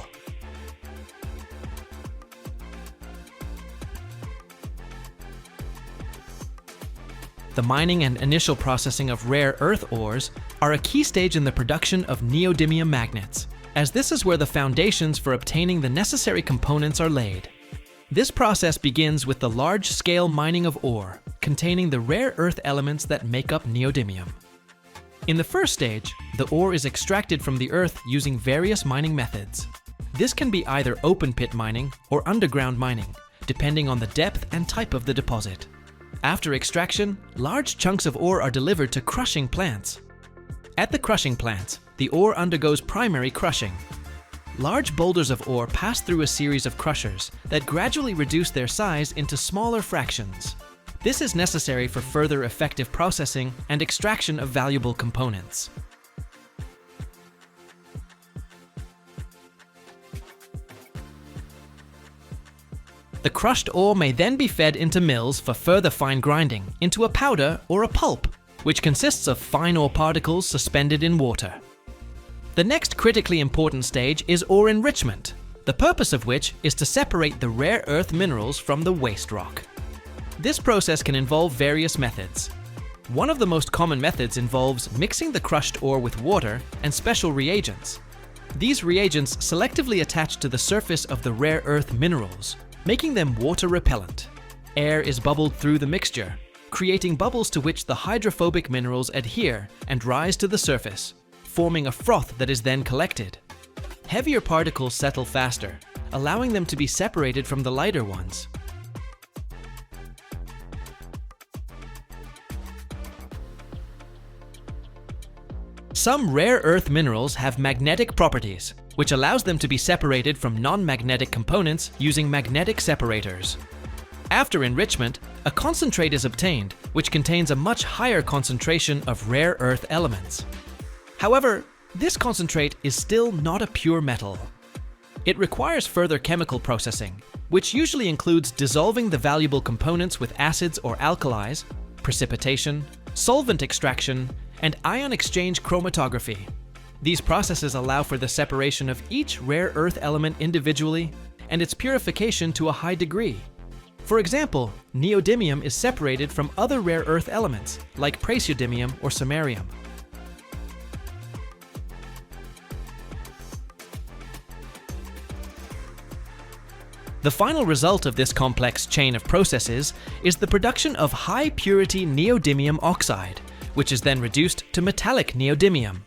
Speaker 2: The mining and initial processing of rare earth ores are a key stage in the production of neodymium magnets, as this is where the foundations for obtaining the necessary components are laid. This process begins with the large-scale mining of ore, containing the rare earth elements that make up neodymium. In the first stage, the ore is extracted from the earth using various mining methods. This can be either open pit mining or underground mining, depending on the depth and type of the deposit. After extraction, large chunks of ore are delivered to crushing plants. At the crushing plants, the ore undergoes primary crushing. Large boulders of ore pass through a series of crushers that gradually reduce their size into smaller fractions. This is necessary for further effective processing and extraction of valuable components. The crushed ore may then be fed into mills for further fine grinding into a powder or a pulp, which consists of fine ore particles suspended in water. The next critically important stage is ore enrichment, the purpose of which is to separate the rare earth minerals from the waste rock. This process can involve various methods. One of the most common methods involves mixing the crushed ore with water and special reagents. These reagents selectively attach to the surface of the rare earth minerals, making them water repellent. Air is bubbled through the mixture, creating bubbles to which the hydrophobic minerals adhere and rise to the surface, forming a froth that is then collected. Heavier particles settle faster, allowing them to be separated from the lighter ones. Some rare earth minerals have magnetic properties, which allows them to be separated from non-magnetic components using magnetic separators. After enrichment, a concentrate is obtained, which contains a much higher concentration of rare earth elements. However, this concentrate is still not a pure metal. It requires further chemical processing, which usually includes dissolving the valuable components with acids or alkalis, precipitation, solvent extraction, and ion exchange chromatography. These processes allow for the separation of each rare earth element individually and its purification to a high degree. For example, neodymium is separated from other rare earth elements like praseodymium or samarium. The final result of this complex chain of processes is the production of high-purity neodymium oxide, which is then reduced to metallic neodymium.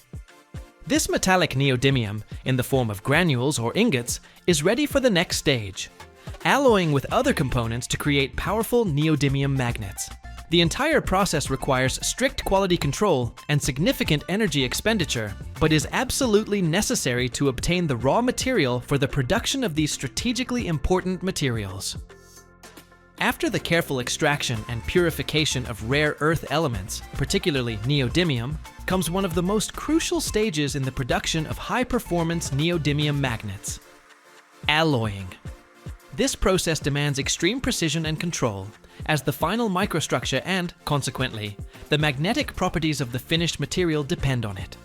Speaker 2: This metallic neodymium, in the form of granules or ingots, is ready for the next stage, alloying with other components to create powerful neodymium magnets. The entire process requires strict quality control and significant energy expenditure, but is absolutely necessary to obtain the raw material for the production of these strategically important materials. After the careful extraction and purification of rare earth elements, particularly neodymium, comes one of the most crucial stages in the production of high-performance neodymium magnets: alloying. This process demands extreme precision and control, as the final microstructure and, consequently, the magnetic properties of the finished material depend on it.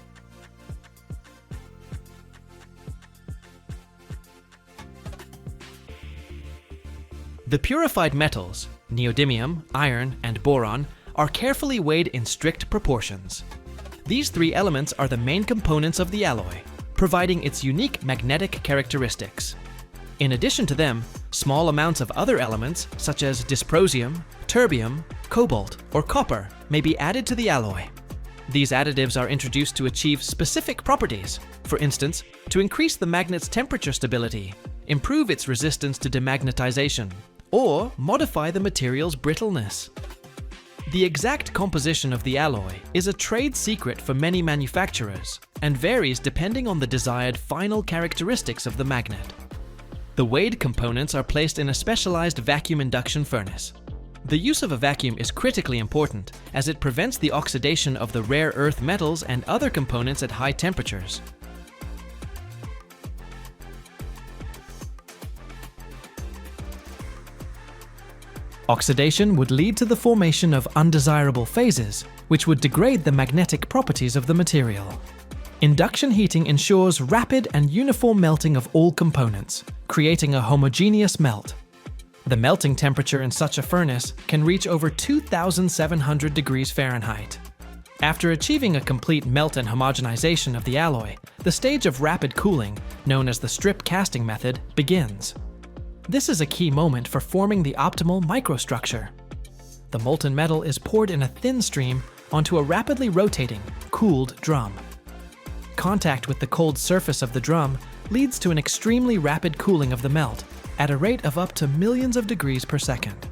Speaker 2: The purified metals, neodymium, iron, and boron, are carefully weighed in strict proportions. These three elements are the main components of the alloy, providing its unique magnetic characteristics. In addition to them, small amounts of other elements, such as dysprosium, terbium, cobalt, or copper, may be added to the alloy. These additives are introduced to achieve specific properties, for instance, to increase the magnet's temperature stability, improve its resistance to demagnetization, or modify the material's brittleness. The exact composition of the alloy is a trade secret for many manufacturers and varies depending on the desired final characteristics of the magnet. The weighed components are placed in a specialized vacuum induction furnace. The use of a vacuum is critically important as it prevents the oxidation of the rare earth metals and other components at high temperatures. Oxidation would lead to the formation of undesirable phases, which would degrade the magnetic properties of the material. Induction heating ensures rapid and uniform melting of all components, creating a homogeneous melt. The melting temperature in such a furnace can reach over 2,700 degrees Fahrenheit. After achieving a complete melt and homogenization of the alloy, the stage of rapid cooling, known as the strip casting method, begins. This is a key moment for forming the optimal microstructure. The molten metal is poured in a thin stream onto a rapidly rotating, cooled drum. Contact with the cold surface of the drum leads to an extremely rapid cooling of the melt at a rate of up to millions of degrees per second.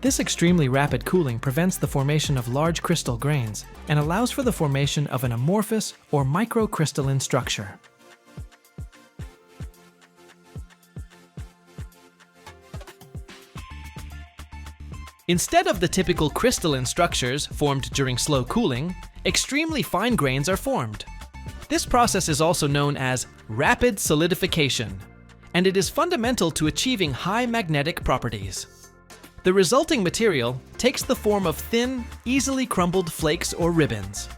Speaker 2: This extremely rapid cooling prevents the formation of large crystal grains and allows for the formation of an amorphous or microcrystalline structure. Instead of the typical crystalline structures formed during slow cooling, extremely fine grains are formed. This process is also known as rapid solidification, and it is fundamental to achieving high magnetic properties. The resulting material takes the form of thin, easily crumbled flakes or ribbons.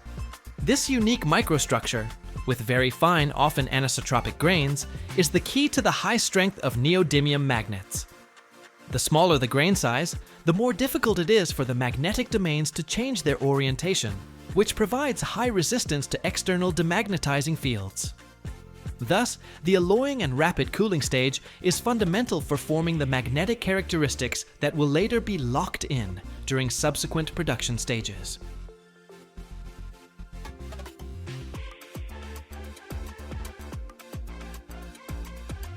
Speaker 2: This unique microstructure, with very fine, often anisotropic grains, is the key to the high strength of neodymium magnets. The smaller the grain size, the more difficult it is for the magnetic domains to change their orientation, which provides high resistance to external demagnetizing fields. Thus, the alloying and rapid cooling stage is fundamental for forming the magnetic characteristics that will later be locked in during subsequent production stages.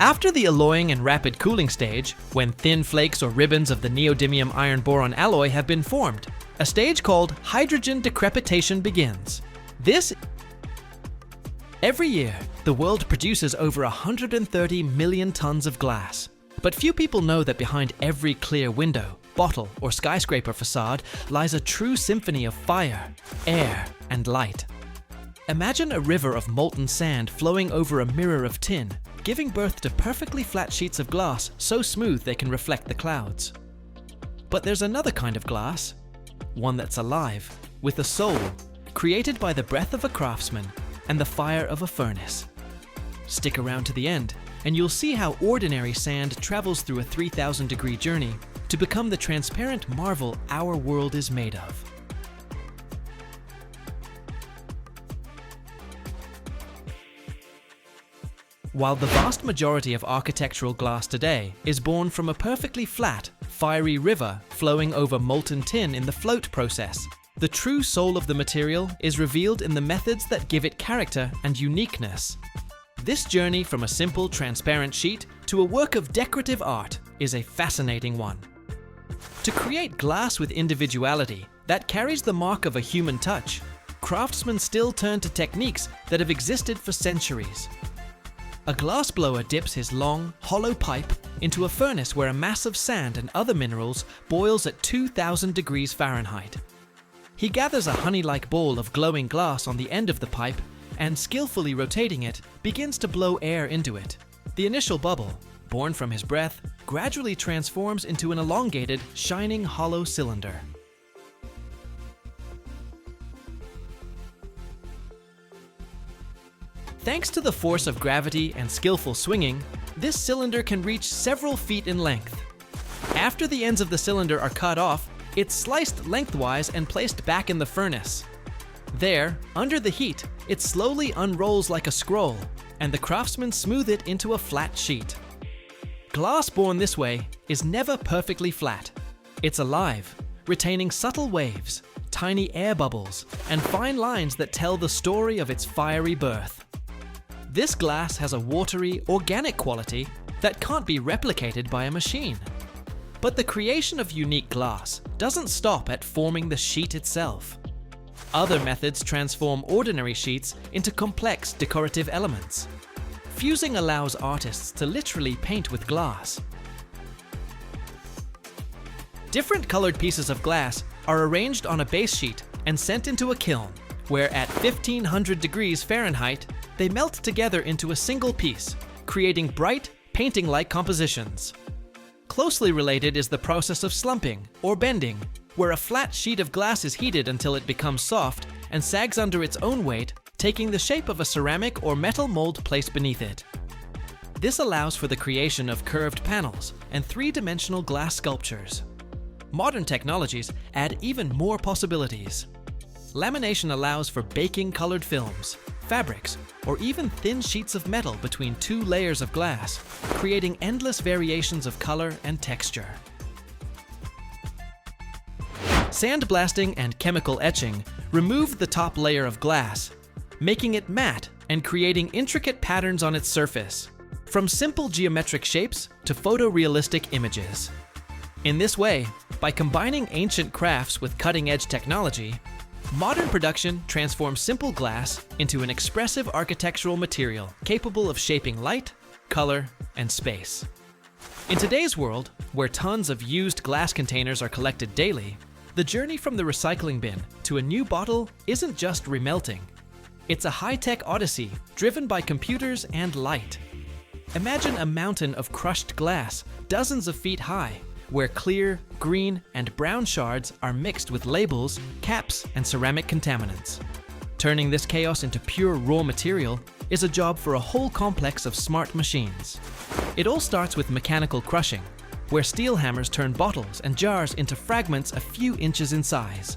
Speaker 2: After the alloying and rapid cooling stage, when thin flakes or ribbons of the neodymium iron boron alloy have been formed, a stage called hydrogen decrepitation begins. Every year, the world produces over 130 million tons of glass. But few people know that behind every clear window, bottle, or skyscraper facade lies a true symphony of fire, air, and light. Imagine a river of molten sand flowing over a mirror of tin, giving birth to perfectly flat sheets of glass so smooth they can reflect the clouds. But there's another kind of glass, one that's alive, with a soul, created by the breath of a craftsman and the fire of a furnace. Stick around to the end, and you'll see how ordinary sand travels through a 3,000-degree journey to become the transparent marvel our world is made of. While the vast majority of architectural glass today is born from a perfectly flat, fiery river flowing over molten tin in the float process, the true soul of the material is revealed in the methods that give it character and uniqueness. This journey from a simple transparent sheet to a work of decorative art is a fascinating one. To create glass with individuality that carries the mark of a human touch, craftsmen still turn to techniques that have existed for centuries. A glassblower dips his long, hollow pipe into a furnace where a mass of sand and other minerals boils at 2,000 degrees Fahrenheit. He gathers a honey-like ball of glowing glass on the end of the pipe and, skillfully rotating it, begins to blow air into it. The initial bubble, born from his breath, gradually transforms into an elongated, shining hollow cylinder. Thanks to the force of gravity and skillful swinging, this cylinder can reach several feet in length. After the ends of the cylinder are cut off, it's sliced lengthwise and placed back in the furnace. There, under the heat, it slowly unrolls like a scroll, and the craftsmen smooth it into a flat sheet. Glass born this way is never perfectly flat. It's alive, retaining subtle waves, tiny air bubbles, and fine lines that tell the story of its fiery birth. This glass has a watery, organic quality that can't be replicated by a machine. But the creation of unique glass doesn't stop at forming the sheet itself. Other methods transform ordinary sheets into complex decorative elements. Fusing allows artists to literally paint with glass. Different colored pieces of glass are arranged on a base sheet and sent into a kiln, where at 1,500 degrees Fahrenheit, they melt together into a single piece, creating bright, painting-like compositions. Closely related is the process of slumping, or bending, where a flat sheet of glass is heated until it becomes soft and sags under its own weight, taking the shape of a ceramic or metal mold placed beneath it. This allows for the creation of curved panels and three-dimensional glass sculptures. Modern technologies add even more possibilities. Lamination allows for baking colored films, fabrics, or even thin sheets of metal between two layers of glass, creating endless variations of color and texture. Sandblasting and chemical etching remove the top layer of glass, making it matte and creating intricate patterns on its surface, from simple geometric shapes to photorealistic images. In this way, by combining ancient crafts with cutting-edge technology, modern production transforms simple glass into an expressive architectural material capable of shaping light, color, and space. In today's world, where tons of used glass containers are collected daily, the journey from the recycling bin to a new bottle isn't just remelting. It's a high-tech odyssey driven by computers and light. Imagine a mountain of crushed glass, dozens of feet high, where clear, green, and brown shards are mixed with labels, caps, and ceramic contaminants. Turning this chaos into pure raw material is a job for a whole complex of smart machines. It all starts with mechanical crushing, where steel hammers turn bottles and jars into fragments a few inches in size.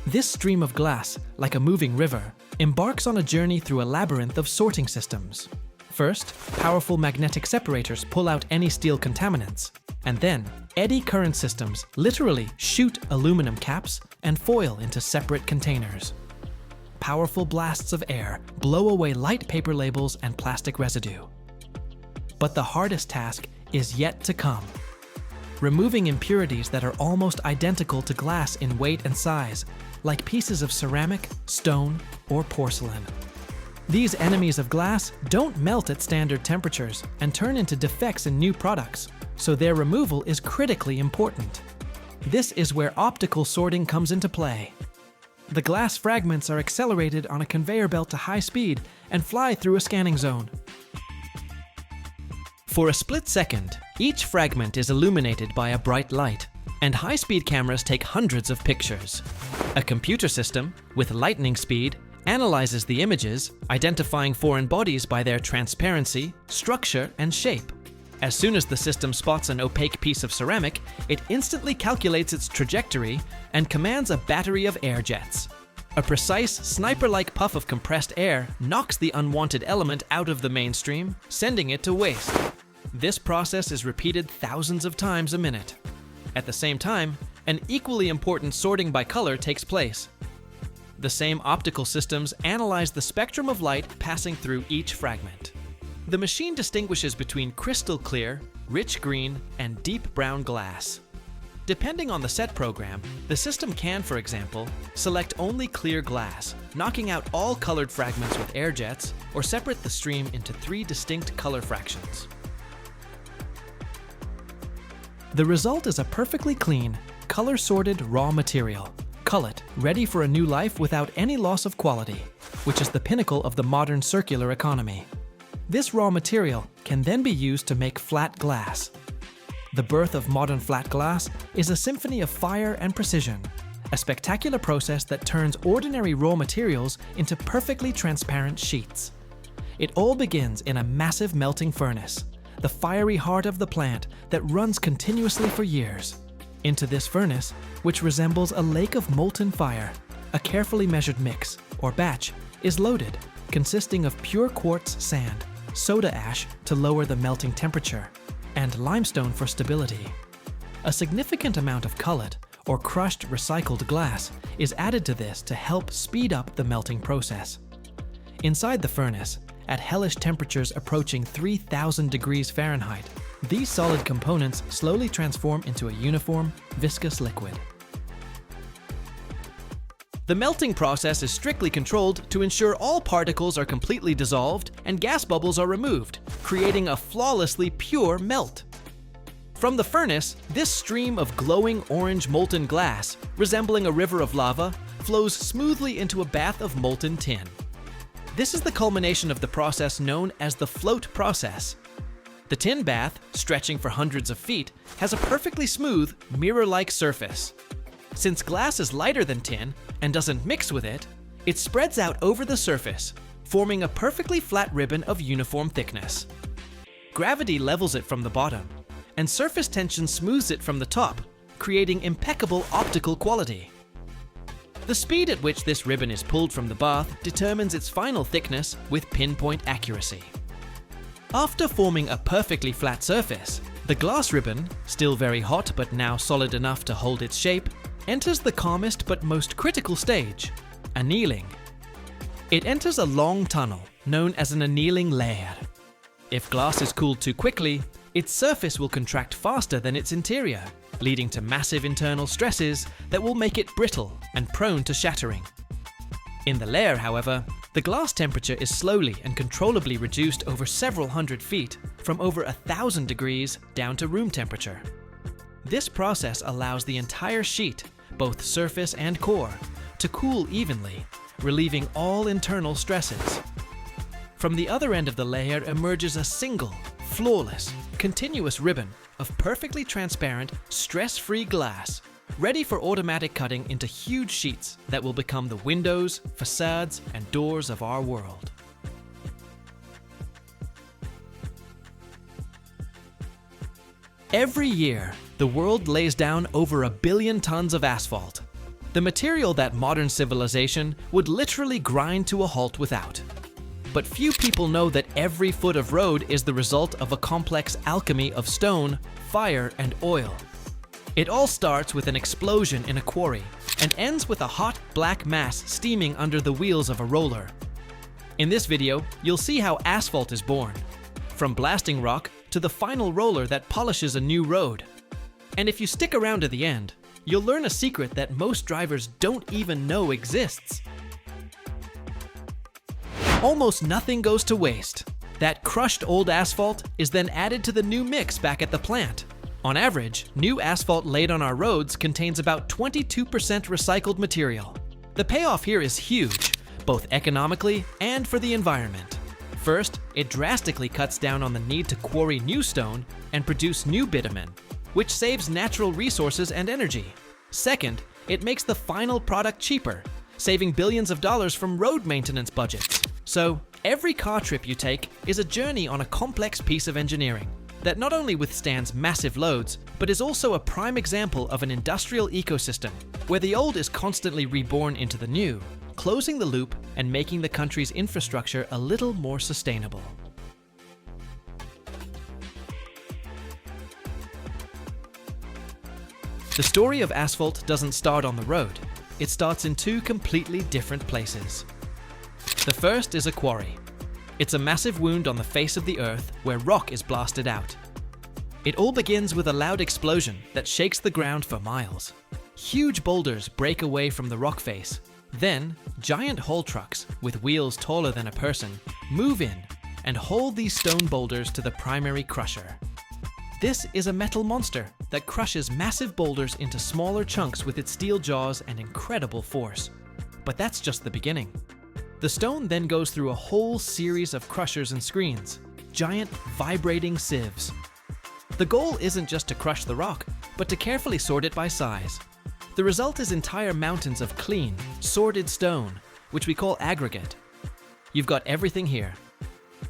Speaker 2: This stream of glass, like a moving river, embarks on a journey through a labyrinth of sorting systems. First, powerful magnetic separators pull out any steel contaminants, and then eddy current systems literally shoot aluminum caps and foil into separate containers. Powerful blasts of air blow away light paper labels and plastic residue. But the hardest task is yet to come. Removing impurities that are almost identical to glass in weight and size, like pieces of ceramic, stone, or porcelain. These enemies of glass don't melt at standard temperatures and turn into defects in new products, so their removal is critically important. This is where optical sorting comes into play. The glass fragments are accelerated on a conveyor belt to high speed and fly through a scanning zone. For a split second, each fragment is illuminated by a bright light, and high-speed cameras take hundreds of pictures. A computer system, with lightning speed, analyzes the images, identifying foreign bodies by their transparency, structure, and shape. As soon as the system spots an opaque piece of ceramic, it instantly calculates its trajectory and commands a battery of air jets. A precise, sniper-like puff of compressed air knocks the unwanted element out of the mainstream, sending it to waste. This process is repeated thousands of times a minute. At the same time, an equally important sorting by color takes place. The same optical systems analyze the spectrum of light passing through each fragment. The machine distinguishes between crystal clear, rich green, and deep brown glass. Depending on the set program, the system can, for example, select only clear glass, knocking out all colored fragments with air jets, or separate the stream into 3 distinct color fractions. The result is a perfectly clean, color-sorted raw material. Cullet, ready for a new life without any loss of quality, which is the pinnacle of the modern circular economy. This raw material can then be used to make flat glass. The birth of modern flat glass is a symphony of fire and precision, a spectacular process that turns ordinary raw materials into perfectly transparent sheets. It all begins in a massive melting furnace, the fiery heart of the plant that runs continuously for years. Into this furnace, which resembles a lake of molten fire, a carefully measured mix, or batch, is loaded, consisting of pure quartz sand, soda ash to lower the melting temperature, and limestone for stability. A significant amount of cullet, or crushed recycled glass, is added to this to help speed up the melting process. Inside the furnace, at hellish temperatures approaching 3,000 degrees Fahrenheit, these solid components slowly transform into a uniform, viscous liquid. The melting process is strictly controlled to ensure all particles are completely dissolved and gas bubbles are removed, creating a flawlessly pure melt. From the furnace, this stream of glowing orange molten glass, resembling a river of lava, flows smoothly into a bath of molten tin. This is the culmination of the process known as the float process. The tin bath, stretching for hundreds of feet, has a perfectly smooth, mirror-like surface. Since glass is lighter than tin and doesn't mix with it, it spreads out over the surface, forming a perfectly flat ribbon of uniform thickness. Gravity levels it from the bottom, and surface tension smooths it from the top, creating impeccable optical quality. The speed at which this ribbon is pulled from the bath determines its final thickness with pinpoint accuracy. After forming a perfectly flat surface, the glass ribbon, still very hot but now solid enough to hold its shape, enters the calmest but most critical stage, annealing. It enters a long tunnel known as an annealing layer. If glass is cooled too quickly, its surface will contract faster than its interior, leading to massive internal stresses that will make it brittle and prone to shattering. In the layer, however, the glass temperature is slowly and controllably reduced over several hundred feet, from over 1,000 degrees down to room temperature. This process allows the entire sheet, both surface and core, to cool evenly, relieving all internal stresses. From the other end of the layer emerges a single, flawless, continuous ribbon of perfectly transparent, stress-free glass, ready for automatic cutting into huge sheets that will become the windows, facades, and doors of our world. Every year, the world lays down over 1 billion tons of asphalt, the material that modern civilization would literally grind to a halt without. But few people know that every foot of road is the result of a complex alchemy of stone, fire, and oil. It all starts with an explosion in a quarry and ends with a hot black mass steaming under the wheels of a roller. In this video, you'll see how asphalt is born, from blasting rock to the final roller that polishes a new road. And if you stick around to the end, you'll learn a secret that most drivers don't even know exists. Almost nothing goes to waste. That crushed old asphalt is then added to the new mix back at the plant. On average, new asphalt laid on our roads contains about 22% recycled material. The payoff here is huge, both economically and for the environment. First, it drastically cuts down on the need to quarry new stone and produce new bitumen, which saves natural resources and energy. Second, it makes the final product cheaper, saving billions of dollars from road maintenance budgets. So, every car trip you take is a journey on a complex piece of engineering that not only withstands massive loads, but is also a prime example of an industrial ecosystem where the old is constantly reborn into the new, closing the loop and making the country's infrastructure a little more sustainable. The story of asphalt doesn't start on the road. It starts in two completely different places. The first is a quarry. It's a massive wound on the face of the earth where rock is blasted out. It all begins with a loud explosion that shakes the ground for miles. Huge boulders break away from the rock face. Then, giant haul trucks with wheels taller than a person move in and haul these stone boulders to the primary crusher. This is a metal monster that crushes massive boulders into smaller chunks with its steel jaws and incredible force. But that's just the beginning. The stone then goes through a whole series of crushers and screens, giant vibrating sieves. The goal isn't just to crush the rock, but to carefully sort it by size. The result is entire mountains of clean, sorted stone, which we call aggregate. You've got everything here,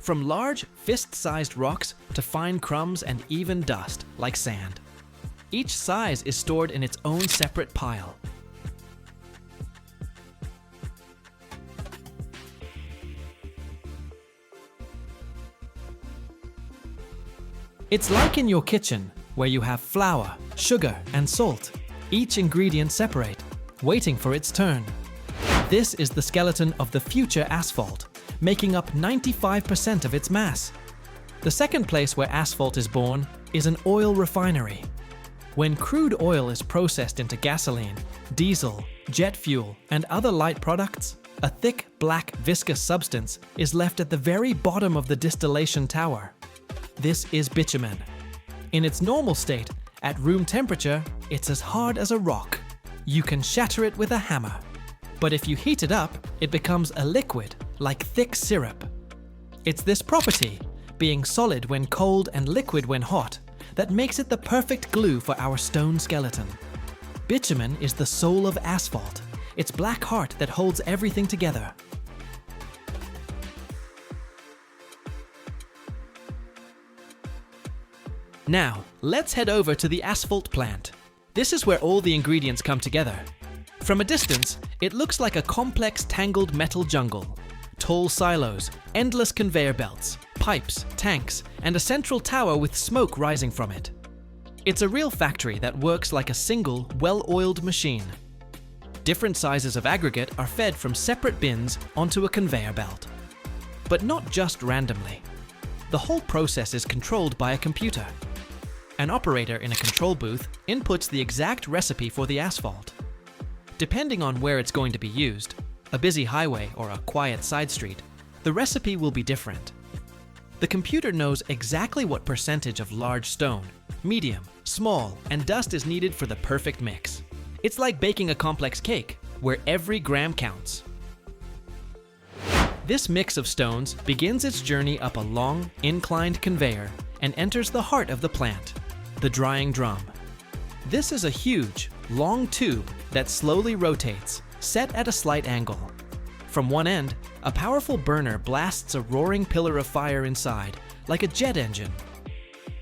Speaker 2: from large, fist-sized rocks to fine crumbs and even dust, like sand. Each size is stored in its own separate pile. It's like in your kitchen, where you have flour, sugar, and salt, each ingredient separate, waiting for its turn. This is the skeleton of the future asphalt, making up 95% of its mass. The second place where asphalt is born is an oil refinery. When crude oil is processed into gasoline, diesel, jet fuel, and other light products, a thick, black, viscous substance is left at the very bottom of the distillation tower. This is bitumen. In its normal state, at room temperature, it's as hard as a rock. You can shatter it with a hammer. But if you heat it up, it becomes a liquid, like thick syrup. It's this property, being solid when cold and liquid when hot, that makes it the perfect glue for our stone skeleton. Bitumen is the soul of asphalt. It's black heart that holds everything together. Now, let's head over to the asphalt plant. This is where all the ingredients come together. From a distance, it looks like a complex tangled metal jungle. Tall silos, endless conveyor belts, pipes, tanks, and a central tower with smoke rising from it. It's a real factory that works like a single, well-oiled machine. Different sizes of aggregate are fed from separate bins onto a conveyor belt. But not just randomly. The whole process is controlled by a computer. An operator in a control booth inputs the exact recipe for the asphalt. Depending on where it's going to be used, a busy highway or a quiet side street, the recipe will be different. The computer knows exactly what percentage of large stone, medium, small, and dust is needed for the perfect mix. It's like baking a complex cake, where every gram counts. This mix of stones begins its journey up a long, inclined conveyor and enters the heart of the plant, the drying drum. This is a huge, long tube that slowly rotates, set at a slight angle. From one end, a powerful burner blasts a roaring pillar of fire inside, like a jet engine.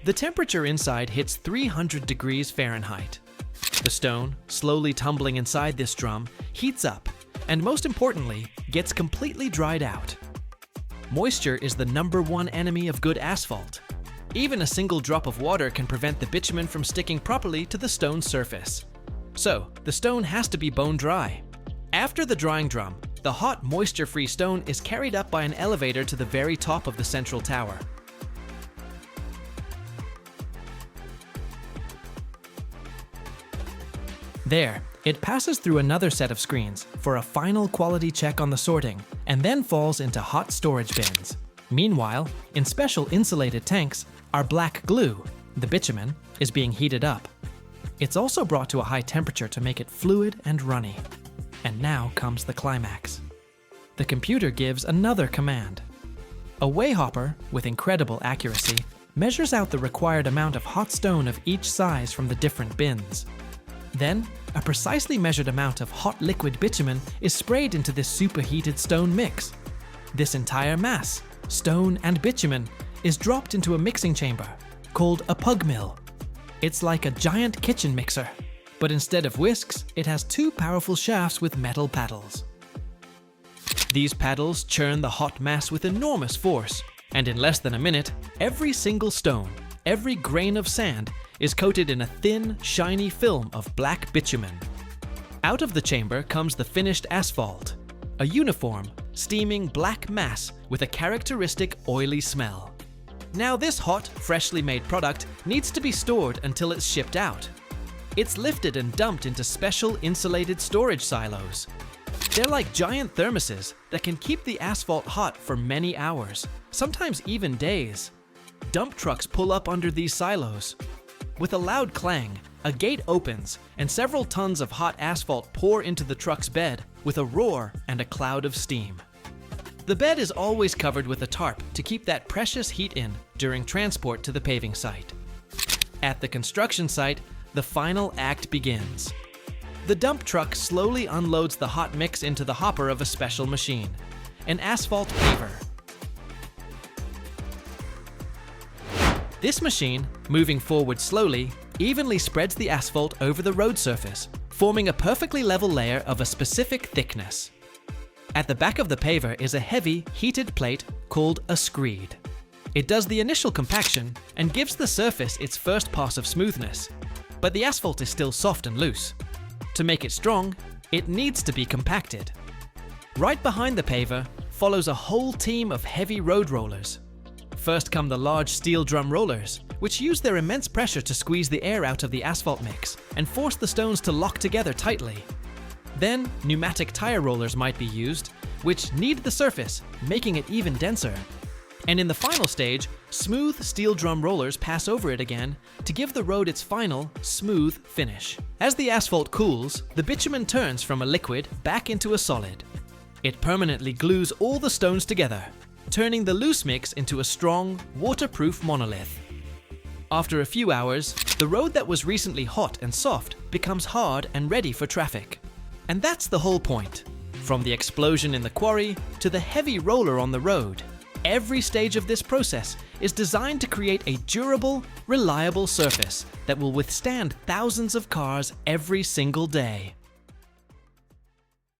Speaker 2: The temperature inside hits 300 degrees Fahrenheit. The stone, slowly tumbling inside this drum, heats up, and most importantly, gets completely dried out. Moisture is the #1 enemy of good asphalt. Even a single drop of water can prevent the bitumen from sticking properly to the stone's surface. So, the stone has to be bone dry. After the drying drum, the hot, moisture-free stone is carried up by an elevator to the very top of the central tower. There, it passes through another set of screens for a final quality check on the sorting, and then falls into hot storage bins. Meanwhile, in special insulated tanks, our black glue, the bitumen, is being heated up. It's also brought to a high temperature to make it fluid and runny. And now comes the climax. The computer gives another command. A weighhopper, with incredible accuracy, measures out the required amount of hot stone of each size from the different bins. Then, a precisely measured amount of hot liquid bitumen is sprayed into this superheated stone mix. This entire mass, stone and bitumen, is dropped into a mixing chamber called a pug mill. It's like a giant kitchen mixer, but instead of whisks, it has 2 powerful shafts with metal paddles. These paddles churn the hot mass with enormous force, and in less than a minute, every single stone, every grain of sand, is coated in a thin, shiny film of black bitumen. Out of the chamber comes the finished asphalt, a uniform, steaming black mass with a characteristic oily smell. Now this hot, freshly made product needs to be stored until it's shipped out. It's lifted and dumped into special insulated storage silos. They're like giant thermoses that can keep the asphalt hot for many hours, sometimes even days. Dump trucks pull up under these silos. With a loud clang, a gate opens and several tons of hot asphalt pour into the truck's bed with a roar and a cloud of steam. The bed is always covered with a tarp to keep that precious heat in during transport to the paving site. At the construction site, the final act begins. The dump truck slowly unloads the hot mix into the hopper of a special machine, an asphalt paver. This machine, moving forward slowly, evenly spreads the asphalt over the road surface, forming a perfectly level layer of a specific thickness. At the back of the paver is a heavy, heated plate called a screed. It does the initial compaction and gives the surface its first pass of smoothness, but the asphalt is still soft and loose. To make it strong, it needs to be compacted. Right behind the paver follows a whole team of heavy road rollers. First come the large steel drum rollers, which use their immense pressure to squeeze the air out of the asphalt mix and force the stones to lock together tightly. Then, pneumatic tire rollers might be used, which knead the surface, making it even denser. And in the final stage, smooth steel drum rollers pass over it again to give the road its final, smooth finish. As the asphalt cools, the bitumen turns from a liquid back into a solid. It permanently glues all the stones together, turning the loose mix into a strong, waterproof monolith. After a few hours, the road that was recently hot and soft becomes hard and ready for traffic. And that's the whole point. From the explosion in the quarry to the heavy roller on the road, every stage of this process is designed to create a durable, reliable surface that will withstand thousands of cars every single day.